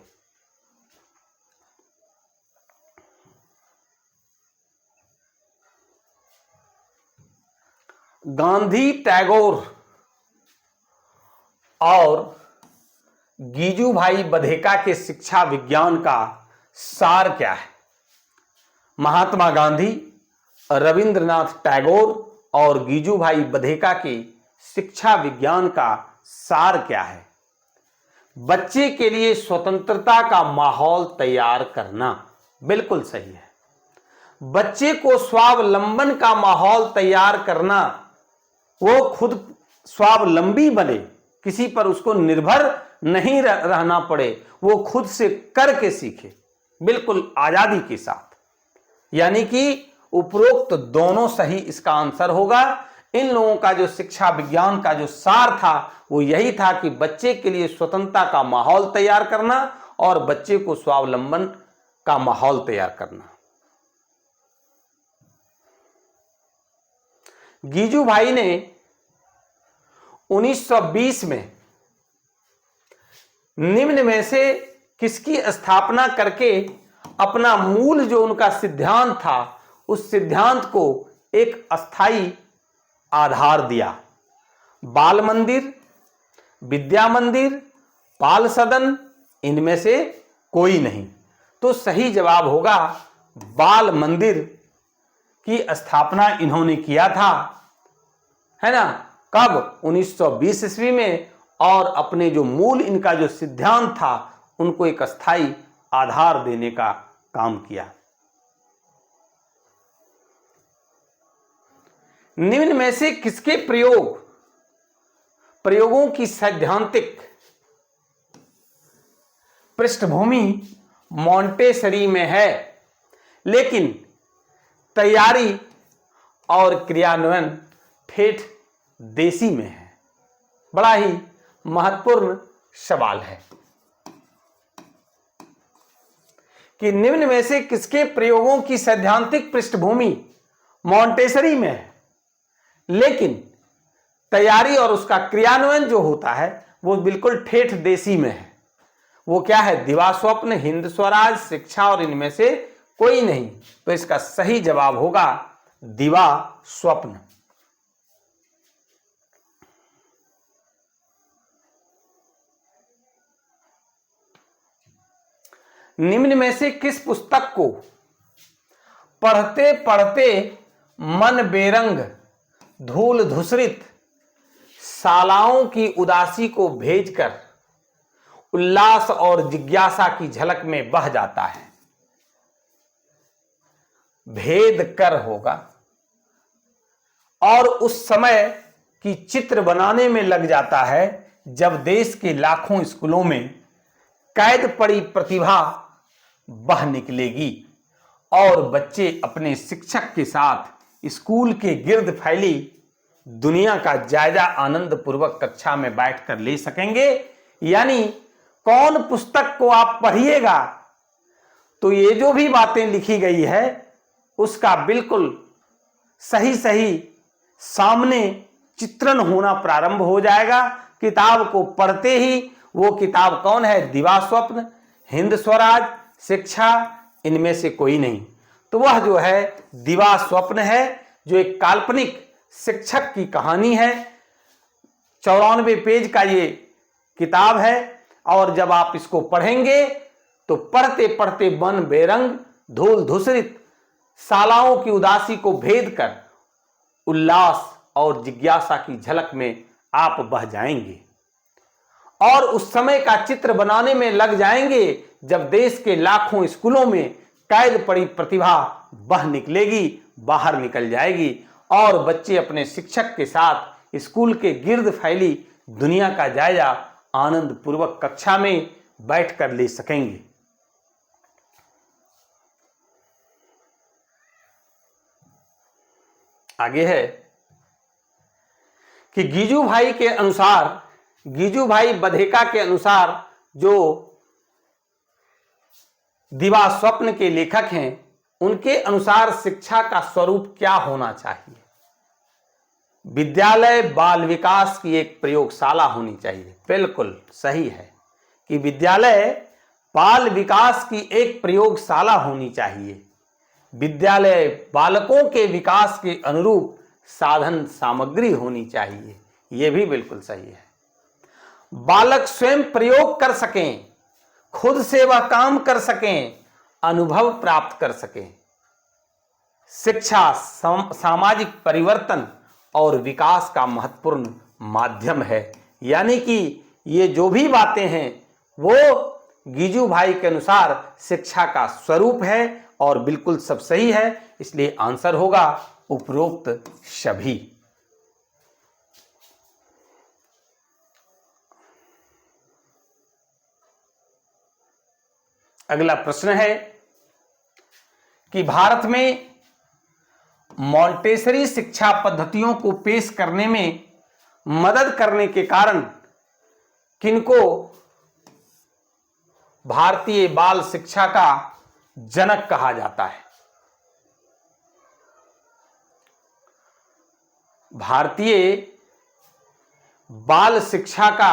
गांधी, टैगोर और गीजू भाई बधेका के शिक्षा विज्ञान का सार क्या है? महात्मा गांधी, रविंद्रनाथ टैगोर और गीजू भाई बधेका के शिक्षा विज्ञान का सार क्या है? बच्चे के लिए स्वतंत्रता का माहौल तैयार करना। बिल्कुल सही है। बच्चे को स्वावलंबन का माहौल तैयार करना, वो खुद स्वावलंबी बने, किसी पर उसको निर्भर नहीं रहना पड़े, वो खुद से करके सीखे, बिल्कुल आजादी के साथ। यानी कि उपरोक्त दोनों सही इसका आंसर होगा। इन लोगों का जो शिक्षा विज्ञान का जो सार था वो यही था कि बच्चे के लिए स्वतंत्रता का माहौल तैयार करना और बच्चे को स्वावलंबन का माहौल तैयार करना। गीजू भाई ने 1920 में निम्न में से किसकी स्थापना करके अपना मूल जो उनका सिद्धांत था उस सिद्धांत को एक अस्थाई आधार दिया? बाल मंदिर, विद्या मंदिर, बाल सदन, इनमें से कोई नहीं। तो सही जवाब होगा बाल मंदिर की स्थापना इन्होंने किया था, है ना? कब? 1920 ईस्वी में। और अपने जो मूल इनका जो सिद्धांत था उनको एक अस्थाई आधार देने का काम किया। निम्न में से किसके प्रयोगों की सैद्धांतिक पृष्ठभूमि मॉन्टेसरी में है लेकिन तैयारी और क्रियान्वयन ठेठ देसी में है? बड़ा ही महत्वपूर्ण सवाल है कि निम्न में से किसके प्रयोगों की सैद्धांतिक पृष्ठभूमि मॉन्टेसरी में है लेकिन तैयारी और उसका क्रियान्वयन जो होता है वो बिल्कुल ठेठ देसी में है? वो क्या है? दिवा स्वप्न, हिंद स्वराज, शिक्षा और इनमें से कोई नहीं। तो इसका सही जवाब होगा दिवा स्वप्न। निम्न में से किस पुस्तक को पढ़ते पढ़ते मन बेरंग, धूल धूसरित शालाओं की उदासी को भेजकर उल्लास और जिज्ञासा की झलक में बह जाता है? भेद कर होगा। और उस समय कि चित्र बनाने में लग जाता है जब देश के लाखों स्कूलों में कैद पड़ी प्रतिभा बह निकलेगी और बच्चे अपने शिक्षक के साथ स्कूल के गिर्द फैली दुनिया का जायजा आनंद पूर्वक कक्षा में बैठकर ले सकेंगे। यानी कौन पुस्तक को आप पढ़िएगा तो ये जो भी बातें लिखी गई है उसका बिल्कुल सही सही सामने चित्रण होना प्रारंभ हो जाएगा। किताब को पढ़ते ही, वो किताब कौन है? दिवा स्वप्न, हिंद स्वराज, शिक्षा, इनमें से कोई नहीं। तो वह जो है दिवा स्वप्न है, जो एक काल्पनिक शिक्षक की कहानी है। 94 पेज का ये किताब है और जब आप इसको पढ़ेंगे तो पढ़ते पढ़ते मन बेरंग धूल धूसरित सालाओं की उदासी को भेद कर उल्लास और जिज्ञासा की झलक में आप बह जाएंगे और उस समय का चित्र बनाने में लग जाएंगे जब देश के लाखों स्कूलों में कैद पड़ी प्रतिभा बह निकलेगी, बाहर निकल जाएगी और बच्चे अपने शिक्षक के साथ स्कूल के गिर्द फैली दुनिया का जायजा आनंद पूर्वक कक्षा में बैठकर ले सकेंगे। आगे है कि गीजू भाई बधेका के अनुसार, जो दिवा स्वप्न के लेखक हैं, उनके अनुसार शिक्षा का स्वरूप क्या होना चाहिए? विद्यालय बाल विकास की एक प्रयोगशाला होनी चाहिए। बिल्कुल सही है कि विद्यालय बाल विकास की एक प्रयोगशाला होनी चाहिए। विद्यालय बालकों के विकास के अनुरूप साधन सामग्री होनी चाहिए। यह भी बिल्कुल सही है। बालक स्वयं प्रयोग कर सकें, खुद से वह काम कर सकें, अनुभव प्राप्त कर सकें। शिक्षा सामाजिक परिवर्तन और विकास का महत्वपूर्ण माध्यम है। यानी कि ये जो भी बातें हैं वो गीजू भाई के अनुसार शिक्षा का स्वरूप है और बिल्कुल सब सही है। इसलिए आंसर होगा उपरोक्त सभी। अगला प्रश्न है कि भारत में मॉन्टेसरी शिक्षा पद्धतियों को पेश करने में मदद करने के कारण किनको भारतीय बाल शिक्षा का जनक कहा जाता है? भारतीय बाल शिक्षा का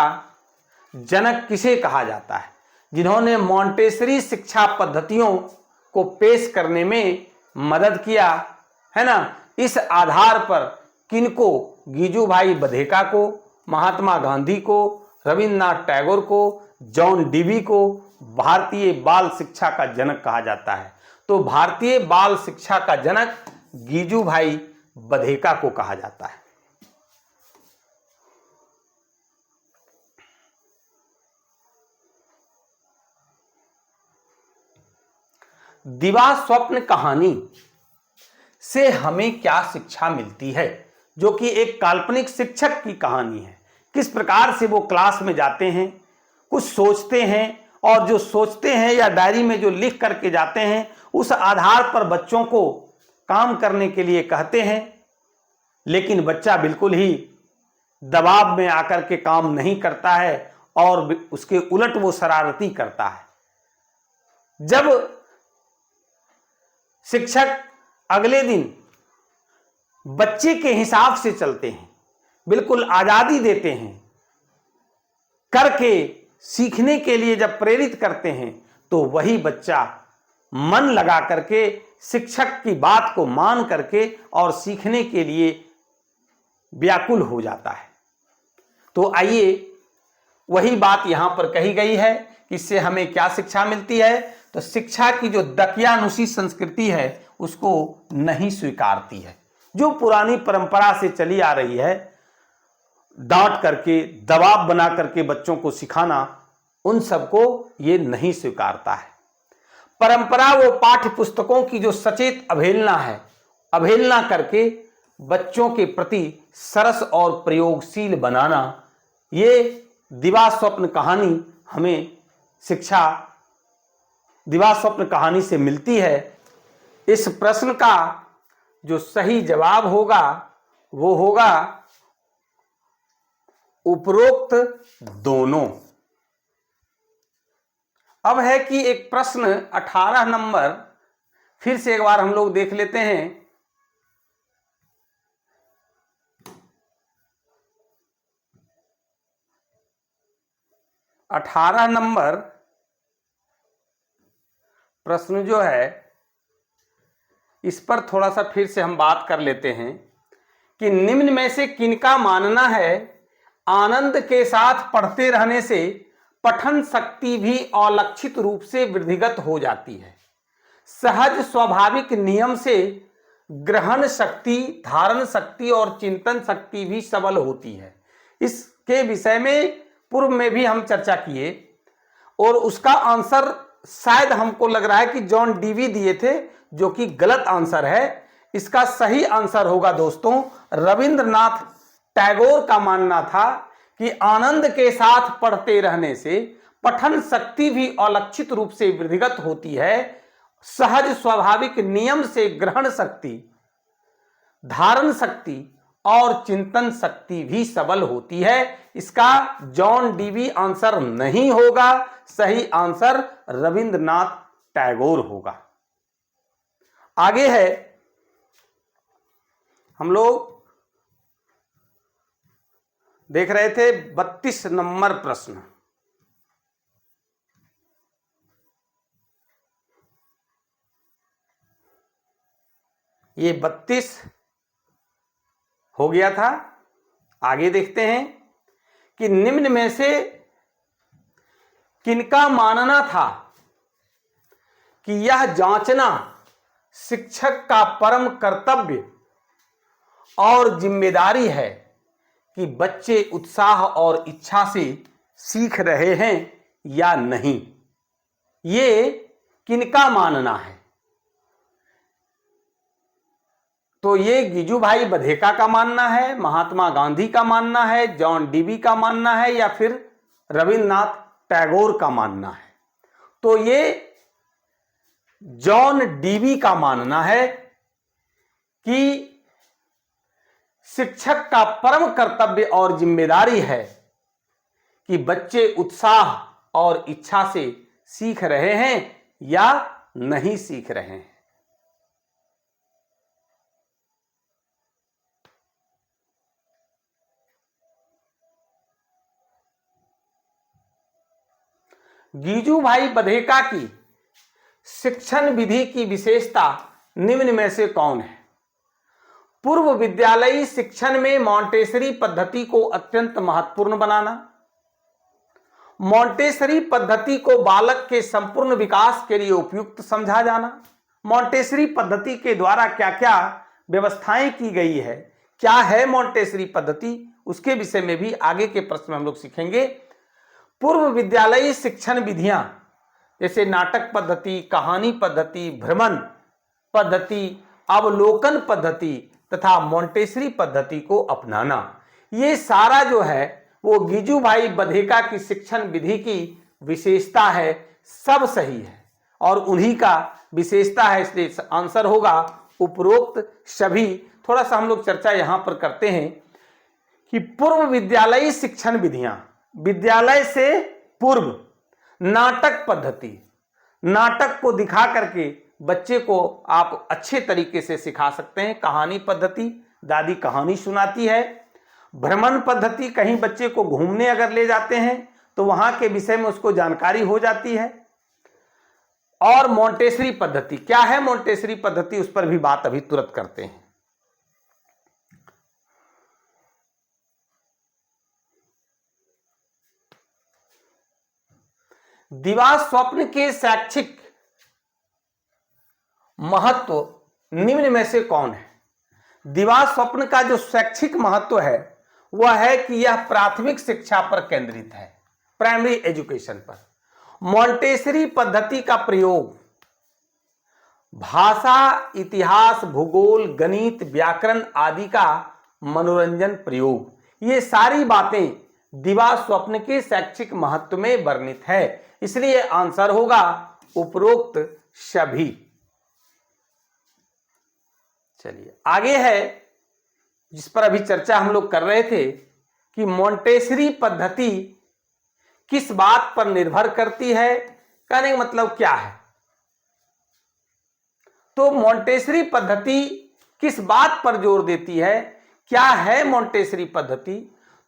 जनक किसे कहा जाता है? जिन्होंने मॉन्टेसरी शिक्षा पद्धतियों को पेश करने में मदद किया है ना। इस आधार पर किनको? गीजू भाई बधेका को, महात्मा गांधी को, रविन्द्रनाथ टैगोर को, जॉन डीवी को भारतीय बाल शिक्षा का जनक कहा जाता है। तो भारतीय बाल शिक्षा का जनक गीजू भाई बधेका को कहा जाता है। दिवा स्वप्न कहानी से हमें क्या शिक्षा मिलती है? जो कि एक काल्पनिक शिक्षक की कहानी है। किस प्रकार से वो क्लास में जाते हैं, कुछ सोचते हैं और जो सोचते हैं या डायरी में जो लिख करके जाते हैं उस आधार पर बच्चों को काम करने के लिए कहते हैं, लेकिन बच्चा बिल्कुल ही दबाव में आकर के काम नहीं करता है और उसके उलट वो शरारती करता है। जब शिक्षक अगले दिन बच्चे के हिसाब से चलते हैं, बिल्कुल आजादी देते हैं, करके सीखने के लिए जब प्रेरित करते हैं तो वही बच्चा मन लगा करके शिक्षक की बात को मान करके और सीखने के लिए व्याकुल हो जाता है। तो आइए वही बात यहां पर कही गई है कि इससे हमें क्या शिक्षा मिलती है। तो शिक्षा की जो दकियानुसी संस्कृति है उसको नहीं स्वीकारती है। जो पुरानी परंपरा से चली आ रही है, डांट करके दबाव बना करके बच्चों को सिखाना, उन सबको ये नहीं स्वीकारता है। परंपरा वो पाठ्य पुस्तकों की जो सचेत अवहेलना है, अवहेलना करके बच्चों के प्रति सरस और प्रयोगशील बनाना, ये दिवा स्वप्न कहानी हमें शिक्षा दिवा स्वप्न कहानी से मिलती है। इस प्रश्न का जो सही जवाब होगा वो होगा उपरोक्त दोनों। अब है कि एक प्रश्न 18 नंबर फिर से एक बार हम लोग देख लेते हैं। 18 नंबर प्रश्न जो है इस पर थोड़ा सा फिर से हम बात कर लेते हैं कि निम्न में से किनका मानना है आनंद के साथ पढ़ते रहने से पठन शक्ति भी अलक्षित रूप से वृद्धिगत हो जाती है। सहज स्वाभाविक नियम से ग्रहण शक्ति, धारण शक्ति और चिंतन शक्ति भी सबल होती है। इसके विषय में पूर्व में भी हम चर्चा किए और उसका आंसर शायद हमको लग रहा है कि जॉन डीवी दिए थे, जो कि गलत आंसर है। इसका सही आंसर होगा दोस्तों, रविंद्रनाथ टैगोर का मानना था कि आनंद के साथ पढ़ते रहने से पठन शक्ति भी अलक्षित रूप से वृद्धिगत होती है। सहज स्वाभाविक नियम से ग्रहण शक्ति, धारण शक्ति और चिंतन शक्ति भी सबल होती है। इसका जॉन डीवी आंसर नहीं होगा, सही आंसर रविंद्रनाथ टैगोर होगा। आगे है, हम लोग देख रहे थे 32 नंबर प्रश्न। ये 32 हो गया था। आगे देखते हैं कि निम्न में से किनका मानना था कि यह जांचना शिक्षक का परम कर्तव्य और जिम्मेदारी है कि बच्चे उत्साह और इच्छा से सीख रहे हैं या नहीं। ये किनका मानना है? तो ये गिजुभाई बधेका का मानना है, महात्मा गांधी का मानना है, जॉन डीवी का मानना है या फिर रविंद्रनाथ टैगोर का मानना है? तो ये जॉन डीवी का मानना है कि शिक्षक का परम कर्तव्य और जिम्मेदारी है कि बच्चे उत्साह और इच्छा से सीख रहे हैं या नहीं सीख रहे हैं। गिजुभाई बधेका की शिक्षण विधि की विशेषता निम्न में से कौन है? पूर्व विद्यालयी शिक्षण में मॉन्टेसरी पद्धति को अत्यंत महत्वपूर्ण बनाना, मॉन्टेसरी पद्धति को बालक के संपूर्ण विकास के लिए उपयुक्त समझा जाना। मॉन्टेसरी पद्धति के द्वारा क्या क्या व्यवस्थाएं की गई है, क्या है मॉन्टेसरी पद्धति, उसके विषय में भी आगे के प्रश्न में हम लोग सीखेंगे। पूर्व विद्यालयी शिक्षण विधियां जैसे नाटक पद्धति, कहानी पद्धति, भ्रमण पद्धति, अवलोकन पद्धति तथा मॉन्टेसरी पद्धति को अपनाना, ये सारा जो है वो गिजुभाई बधेका की शिक्षण विधि की विशेषता है। सब सही है और उन्हीं का विशेषता है, इसलिए आंसर होगा उपरोक्त सभी। थोड़ा सा हम लोग चर्चा यहां पर करते हैं कि पूर्व विद्यालयी शिक्षण विधियां, विद्यालय से पूर्व नाटक पद्धति, नाटक को दिखा करके बच्चे को आप अच्छे तरीके से सिखा सकते हैं। कहानी पद्धति, दादी कहानी सुनाती है। भ्रमण पद्धति, कहीं बच्चे को घूमने अगर ले जाते हैं तो वहां के विषय में उसको जानकारी हो जाती है। और मॉन्टेसरी पद्धति, क्या है मॉन्टेसरी पद्धति, उस पर भी बात अभी तुरंत करते हैं। दिवा स्वप्न के शैक्षिक महत्व निम्न में से कौन है? दिवा स्वप्न का जो शैक्षिक महत्व है वह है कि यह प्राथमिक शिक्षा पर केंद्रित है, प्राइमरी एजुकेशन पर। मॉन्टेसरी पद्धति का प्रयोग भाषा, इतिहास, भूगोल, गणित, व्याकरण आदि का मनोरंजन प्रयोग। ये सारी बातें दिवा स्वप्न के शैक्षिक महत्व में वर्णित है, इसलिए आंसर होगा उपरोक्त सभी। चलिए आगे है, जिस पर अभी चर्चा हम लोग कर रहे थे कि मोंटेसरी पद्धति किस बात पर निर्भर करती है। कहने का मतलब क्या है? तो मोंटेसरी पद्धति किस बात पर जोर देती है? क्या है मोंटेसरी पद्धति?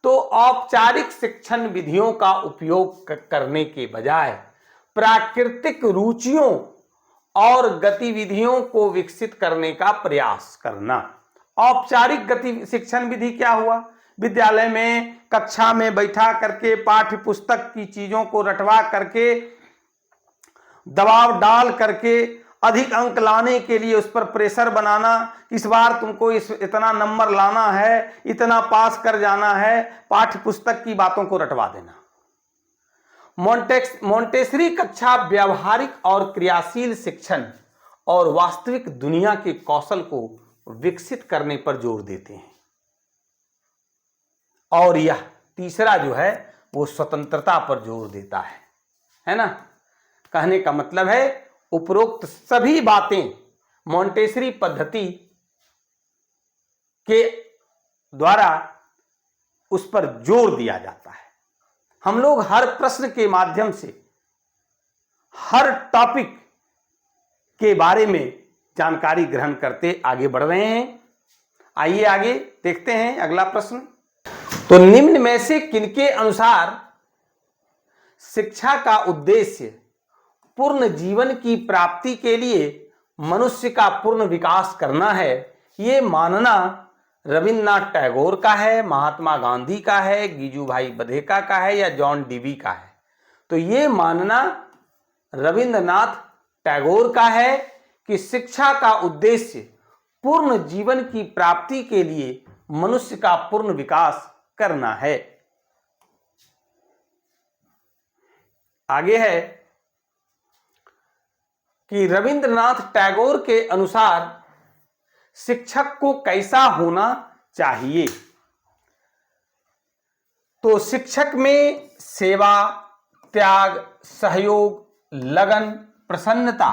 तो औपचारिक शिक्षण विधियों का उपयोग करने के बजाय प्राकृतिक रुचियों और गतिविधियों को विकसित करने का प्रयास करना। औपचारिक शिक्षण विधि क्या हुआ? विद्यालय में कक्षा में बैठा करके पाठ्य पुस्तक की चीजों को रटवा करके, दबाव डाल करके अधिक अंक लाने के लिए उस पर प्रेशर बनाना, इस बार तुमको इतना नंबर लाना है, इतना पास कर जाना है, पाठ्य पुस्तक की बातों को रटवा देना। मोंटेसरी कक्षा व्यावहारिक और क्रियाशील शिक्षण और वास्तविक दुनिया के कौशल को विकसित करने पर जोर देते हैं। और यह तीसरा जो है वो स्वतंत्रता पर जोर देता है ना। कहने का मतलब है उपरोक्त सभी बातें मोंटेसरी पद्धति के द्वारा उस पर जोर दिया जाता है। हम लोग हर प्रश्न के माध्यम से हर टॉपिक के बारे में जानकारी ग्रहण करते आगे बढ़ रहे हैं। आइए आगे देखते हैं अगला प्रश्न। तो निम्न में से किनके अनुसार शिक्षा का उद्देश्य पूर्ण जीवन की प्राप्ति के लिए मनुष्य का पूर्ण विकास करना है? ये मानना रविन्द्रनाथ टैगोर का है, महात्मा गांधी का है, गिजुभाई बधेका का है या जॉन डीवी का है? तो ये मानना रविन्द्रनाथ टैगोर का है कि शिक्षा का उद्देश्य पूर्ण जीवन की प्राप्ति के लिए मनुष्य का पूर्ण विकास करना है। आगे है कि रविन्द्रनाथ टैगोर के अनुसार शिक्षक को कैसा होना चाहिए? तो शिक्षक में सेवा, त्याग, सहयोग, लगन, प्रसन्नता,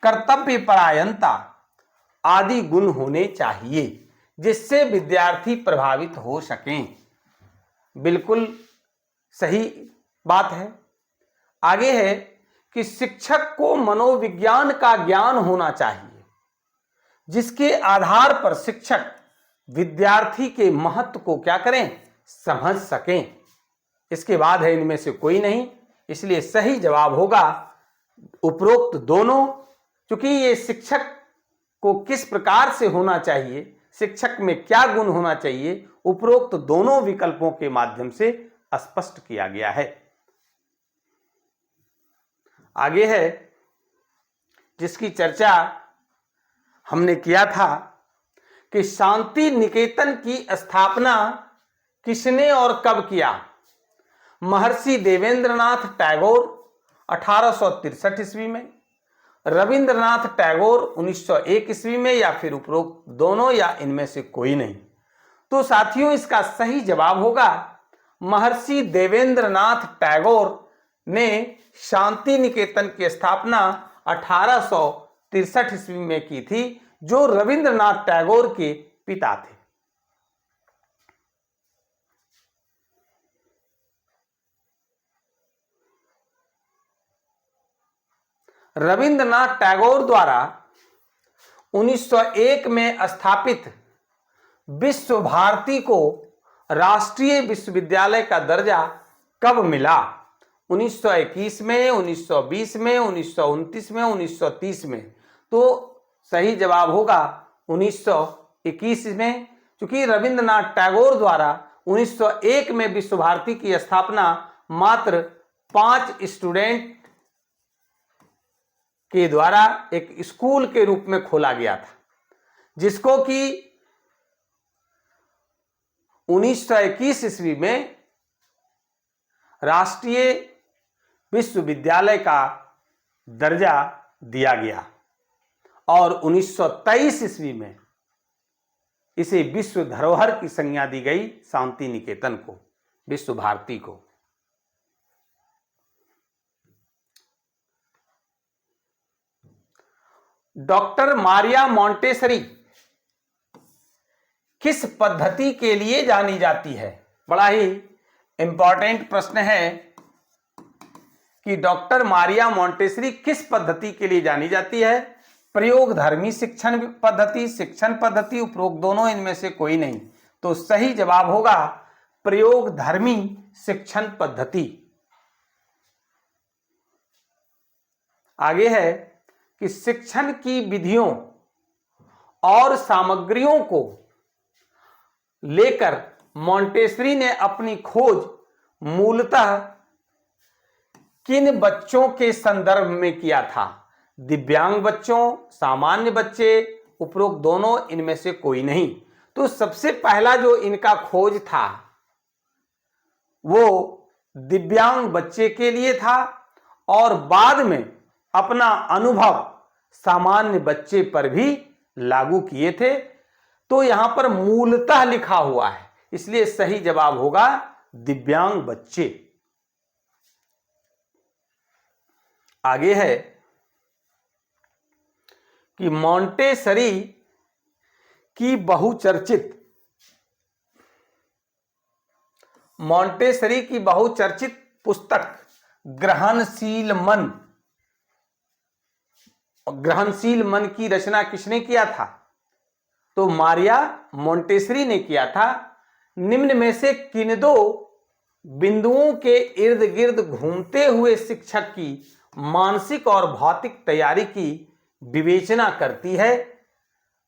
कर्तव्य परायणता आदि गुण होने चाहिए जिससे विद्यार्थी प्रभावित हो सकें। बिल्कुल सही बात है। आगे है कि शिक्षक को मनोविज्ञान का ज्ञान होना चाहिए जिसके आधार पर शिक्षक विद्यार्थी के महत्व को क्या करें? समझ सकें। इसके बाद है इनमें से कोई नहीं, इसलिए सही जवाब होगा उपरोक्त दोनों। क्योंकि ये शिक्षक को किस प्रकार से होना चाहिए, शिक्षक में क्या गुण होना चाहिए, उपरोक्त दोनों विकल्पों के माध्यम से स्पष्ट किया गया है। आगे है जिसकी चर्चा हमने किया था कि शांति निकेतन की स्थापना किसने और कब किया? महर्षि देवेंद्रनाथ टैगोर 1863 ईस्वी में, रविंद्रनाथ टैगोर 1901 ईस्वी में, या फिर उपरोक्त दोनों या इनमें से कोई नहीं। तो साथियों इसका सही जवाब होगा महर्षि देवेंद्रनाथ टैगोर ने शांति निकेतन की स्थापना 1863 ईस्वी में की थी, जो रविंद्रनाथ टैगोर के पिता थे। रविंद्रनाथ टैगोर द्वारा 1901 में स्थापित विश्व भारती को राष्ट्रीय विश्वविद्यालय का दर्जा कब मिला? 1921 में, 1920 में, 1929 में, 1930 में? तो सही जवाब होगा 1921 में, क्योंकि रविंद्रनाथ टैगोर द्वारा 1901 में विश्व भारती की स्थापना मात्र 5 स्टूडेंट के द्वारा एक स्कूल के रूप में खोला गया था, जिसको कि 1921 ईस्वी में राष्ट्रीय विश्वविद्यालय का दर्जा दिया गया। और 1923 ईस्वी में इसे विश्व धरोहर की संज्ञा दी गई, शांति निकेतन को, विश्व भारती को। डॉक्टर मारिया मोंटेसरी किस पद्धति के लिए जानी जाती है? बड़ा ही इंपॉर्टेंट प्रश्न है कि डॉक्टर मारिया मोंटेसरी किस पद्धति के लिए जानी जाती है? प्रयोगधर्मी शिक्षण पद्धति, शिक्षण पद्धति, उपरोक्त दोनों, इनमें से कोई नहीं। तो सही जवाब होगा प्रयोगधर्मी शिक्षण पद्धति। आगे है कि शिक्षण की विधियों और सामग्रियों को लेकर मोंटेसरी ने अपनी खोज मूलतः किन बच्चों के संदर्भ में किया था? दिव्यांग बच्चों, सामान्य बच्चे, उपरोक्त दोनों, इनमें से कोई नहीं। तो सबसे पहला जो इनका खोज था वो दिव्यांग बच्चे के लिए था और बाद में अपना अनुभव सामान्य बच्चे पर भी लागू किए थे। तो यहां पर मूलतः लिखा हुआ है, इसलिए सही जवाब होगा दिव्यांग बच्चे। आगे है कि मोंटेसरी की बहुचर्चित पुस्तक ग्रहणशील मन की रचना किसने किया था? तो मारिया मोंटेसरी ने किया था। निम्न में से किन दो बिंदुओं के इर्द गिर्द घूमते हुए शिक्षक की मानसिक और भौतिक तैयारी की विवेचना करती है?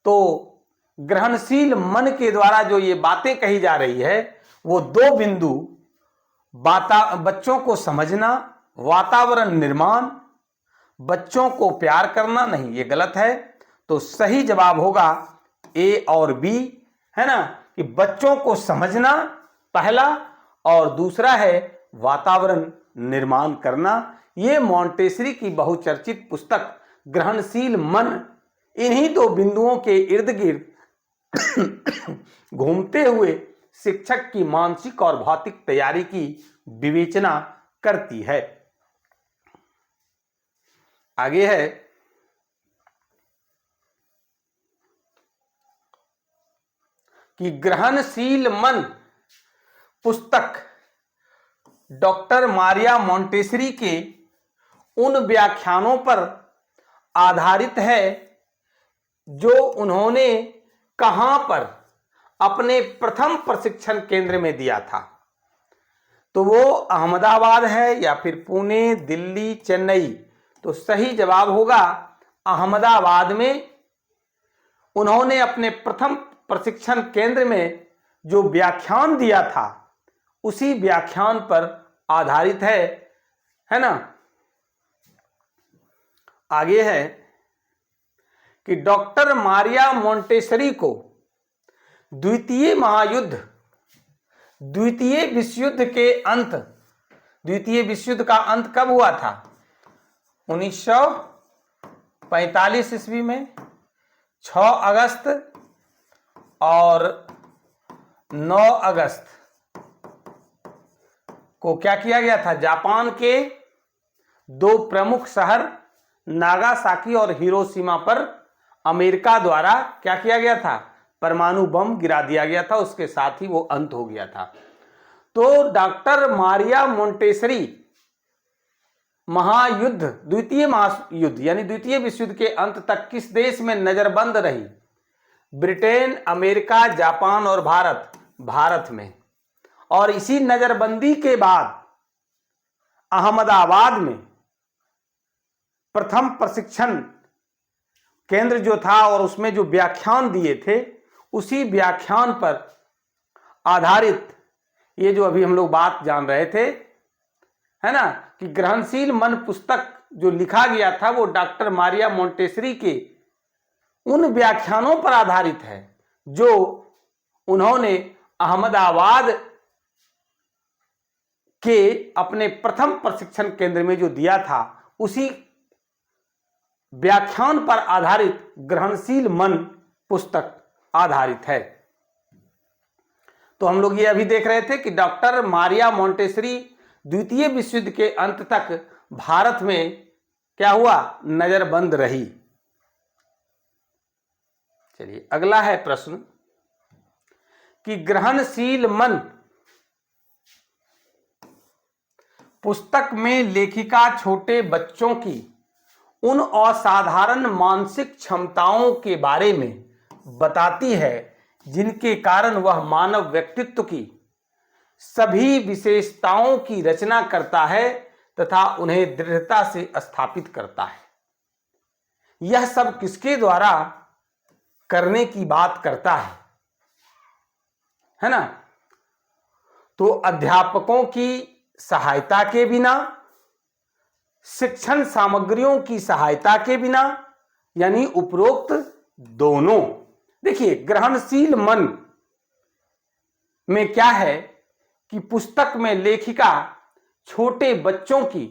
तो ग्रहणशील मन के द्वारा जो ये बातें कही जा रही है वो दो बिंदु, बच्चों को समझना, वातावरण निर्माण, बच्चों को प्यार करना, नहीं ये गलत है। तो सही जवाब होगा ए और बी, है ना, कि बच्चों को समझना पहला और दूसरा है वातावरण निर्माण करना। ये मोंटेसरी की बहुचर्चित पुस्तक ग्रहणशील मन इन्हीं दो बिंदुओं के इर्द गिर्द घूमते हुए शिक्षक की मानसिक और भौतिक तैयारी की विवेचना करती है। आगे है कि ग्रहणशील मन पुस्तक डॉक्टर मारिया मोंटेसरी के उन व्याख्यानों पर आधारित है जो उन्होंने कहां पर अपने प्रथम प्रशिक्षण केंद्र में दिया था? तो वो अहमदाबाद है या फिर पुणे, दिल्ली, चेन्नई? तो सही जवाब होगा अहमदाबाद में उन्होंने अपने प्रथम प्रशिक्षण केंद्र में जो व्याख्यान दिया था उसी व्याख्यान पर आधारित है ना। आगे है कि डॉक्टर मारिया मोंटेसरी को द्वितीय विश्व युद्ध का अंत कब हुआ था? 1945 ईस्वी में 6 अगस्त और 9 अगस्त को क्या किया गया था? जापान के दो प्रमुख शहर नागासाकी और हिरोशिमा पर अमेरिका द्वारा क्या किया गया था? परमाणु बम गिरा दिया गया था। उसके साथ ही वो अंत हो गया था। तो डॉक्टर मारिया मोंटेसरी द्वितीय महायुद्ध यानी द्वितीय विश्व युद्ध के अंत तक किस देश में नजरबंद रही? ब्रिटेन, अमेरिका, जापान और भारत में। और इसी नजरबंदी के बाद अहमदाबाद में प्रथम प्रशिक्षण केंद्र जो था और उसमें जो व्याख्यान दिए थे उसी व्याख्यान पर आधारित ये जो अभी हम लोग बात जान रहे थे, है ना, कि ग्रहणशील मन पुस्तक जो लिखा गया था वो डॉक्टर मारिया मोंटेसरी के उन व्याख्यानों पर आधारित है जो उन्होंने अहमदाबाद के अपने प्रथम प्रशिक्षण केंद्र में जो दिया था उसी व्याख्यान पर आधारित ग्रहणशील मन पुस्तक आधारित है। तो हम लोग ये अभी देख रहे थे कि डॉक्टर मारिया मोंटेसरी द्वितीय विश्व युद्ध के अंत तक भारत में क्या हुआ, नजरबंद रही। चलिए अगला है प्रश्न कि ग्रहणशील मन पुस्तक में लेखिका छोटे बच्चों की उन असाधारण मानसिक क्षमताओं के बारे में बताती है जिनके कारण वह मानव व्यक्तित्व की सभी विशेषताओं की रचना करता है तथा उन्हें दृढ़ता से स्थापित करता है। यह सब किसके द्वारा करने की बात करता है ना? तो अध्यापकों की सहायता के बिना, शिक्षण सामग्रियों की सहायता के बिना, यानी उपरोक्त दोनों। देखिए ग्रहणशील मन में क्या है कि पुस्तक में लेखिका छोटे बच्चों की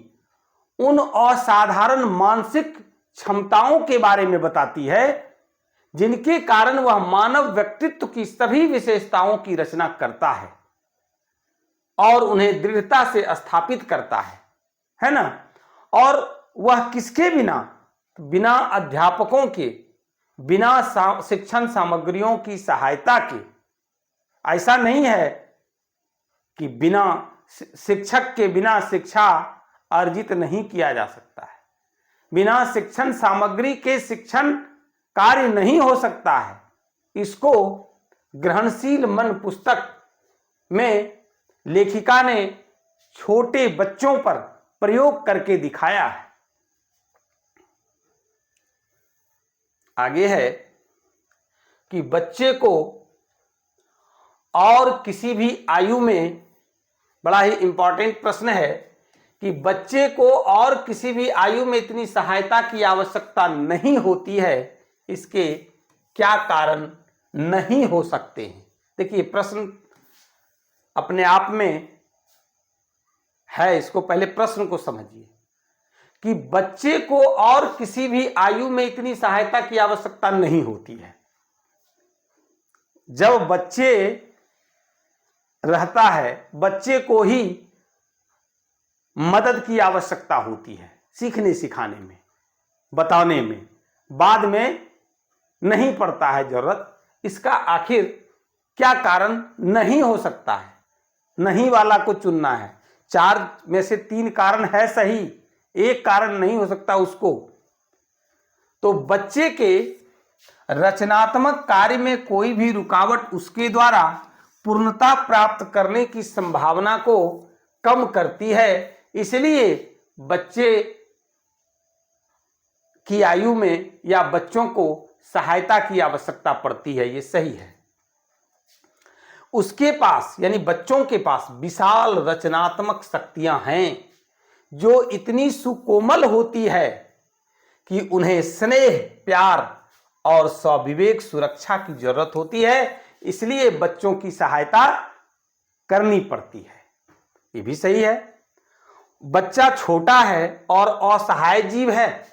उन असाधारण मानसिक क्षमताओं के बारे में बताती है जिनके कारण वह मानव व्यक्तित्व की सभी विशेषताओं की रचना करता है और उन्हें दृढ़ता से स्थापित करता है ना? और वह किसके बिना? बिना अध्यापकों के, बिना शिक्षण सामग्रियों की सहायता के। ऐसा नहीं है कि बिना शिक्षक के बिना शिक्षा अर्जित नहीं किया जा सकता है, बिना शिक्षण सामग्री के शिक्षण कार्य नहीं हो सकता है। इसको ग्रहणशील मन पुस्तक में लेखिका ने छोटे बच्चों पर प्रयोग करके दिखाया है। आगे है कि बच्चे को और किसी भी आयु में, बड़ा ही इंपॉर्टेंट प्रश्न है कि बच्चे को और किसी भी आयु में इतनी सहायता की आवश्यकता नहीं होती है, इसके क्या कारण नहीं हो सकते हैं? देखिए प्रश्न अपने आप में है, इसको पहले प्रश्न को समझिए कि बच्चे को और किसी भी आयु में इतनी सहायता की आवश्यकता नहीं होती है। जब बच्चे रहता है, बच्चे को ही मदद की आवश्यकता होती है, सीखने सिखाने में, बताने में, बाद में नहीं पड़ता है जरूरत। इसका आखिर क्या कारण नहीं हो सकता है? नहीं वाला को चुनना है। 4 में से 3 कारण है सही, एक कारण नहीं हो सकता उसको। तो बच्चे के रचनात्मक कार्य में कोई भी रुकावट उसके द्वारा पूर्णता प्राप्त करने की संभावना को कम करती है। इसलिए बच्चे की आयु में या बच्चों को सहायता की आवश्यकता पड़ती है, ये सही है। उसके पास यानी बच्चों के पास विशाल रचनात्मक शक्तियां हैं जो इतनी सुकोमल होती है कि उन्हें स्नेह, प्यार और स्वविवेक सुरक्षा की जरूरत होती है। इसलिए बच्चों की सहायता करनी पड़ती है, ये भी सही है। बच्चा छोटा है और असहाय जीव है,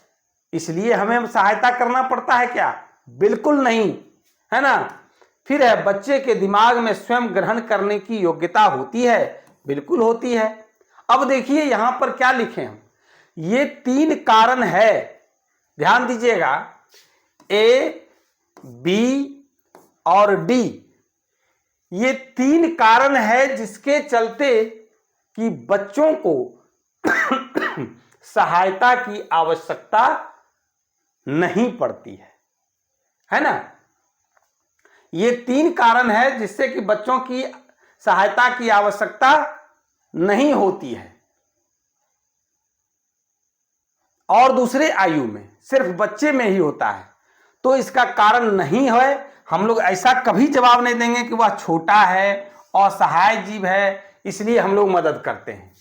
इसलिए हमें सहायता करना पड़ता है क्या? बिल्कुल नहीं, है ना? फिर है बच्चे के दिमाग में स्वयं ग्रहण करने की योग्यता होती है, बिल्कुल होती है। अब देखिए यहां पर क्या लिखे हम, ये 3 कारण है, ध्यान दीजिएगा, ए, बी और डी, ये 3 कारण है जिसके चलते कि बच्चों को सहायता की आवश्यकता नहीं पड़ती है ना? ये 3 कारण है जिससे कि बच्चों की सहायता की आवश्यकता नहीं होती है। और दूसरे आयु में सिर्फ बच्चे में ही होता है। तो इसका कारण नहीं है, हम लोग ऐसा कभी जवाब नहीं देंगे कि वह छोटा है, असहाय जीव है, इसलिए हम लोग मदद करते हैं।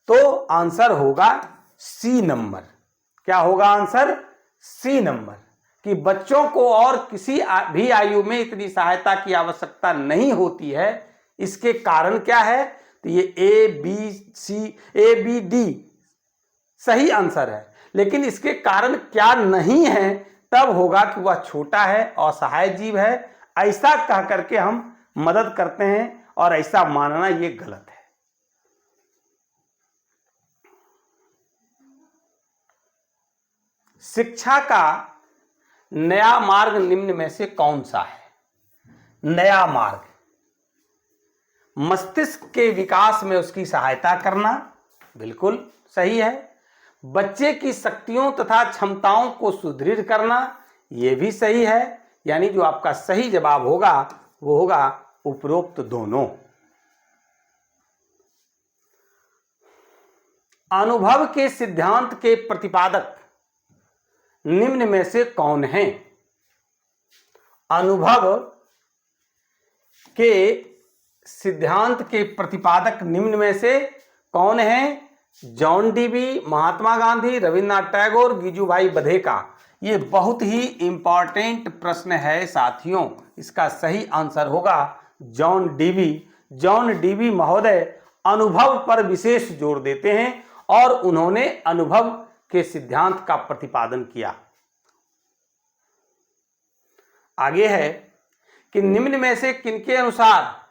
तो आंसर होगा सी नंबर। क्या होगा आंसर? सी नंबर, कि बच्चों को और किसी भी आयु में इतनी सहायता की आवश्यकता नहीं होती है। इसके कारण क्या है? तो ये ए बी डी सही आंसर है। लेकिन इसके कारण क्या नहीं है तब होगा कि वह छोटा है, असहाय जीव है, ऐसा कह करके हम मदद करते हैं और ऐसा मानना ये गलत है। शिक्षा का नया मार्ग निम्न में से कौन सा है? नया मार्ग, मस्तिष्क के विकास में उसकी सहायता करना, बिल्कुल सही है। बच्चे की शक्तियों तथा क्षमताओं को सुदृढ़ करना, यह भी सही है। यानी जो आपका सही जवाब होगा वो होगा उपरोक्त दोनों। अनुभव के सिद्धांत के प्रतिपादक निम्न में से कौन है? अनुभव के सिद्धांत के प्रतिपादक निम्न में से कौन है? John Dewey, Mahatma Gandhi, Rabindranath Tagore, Gijubhai Badheka. ये बहुत ही इंपॉर्टेंट प्रश्न है साथियों। इसका सही आंसर होगा जॉन डीवी। जॉन डीवी महोदय अनुभव पर विशेष जोर देते हैं और उन्होंने अनुभव के सिद्धांत का प्रतिपादन किया। आगे है कि निम्न में से किनके अनुसार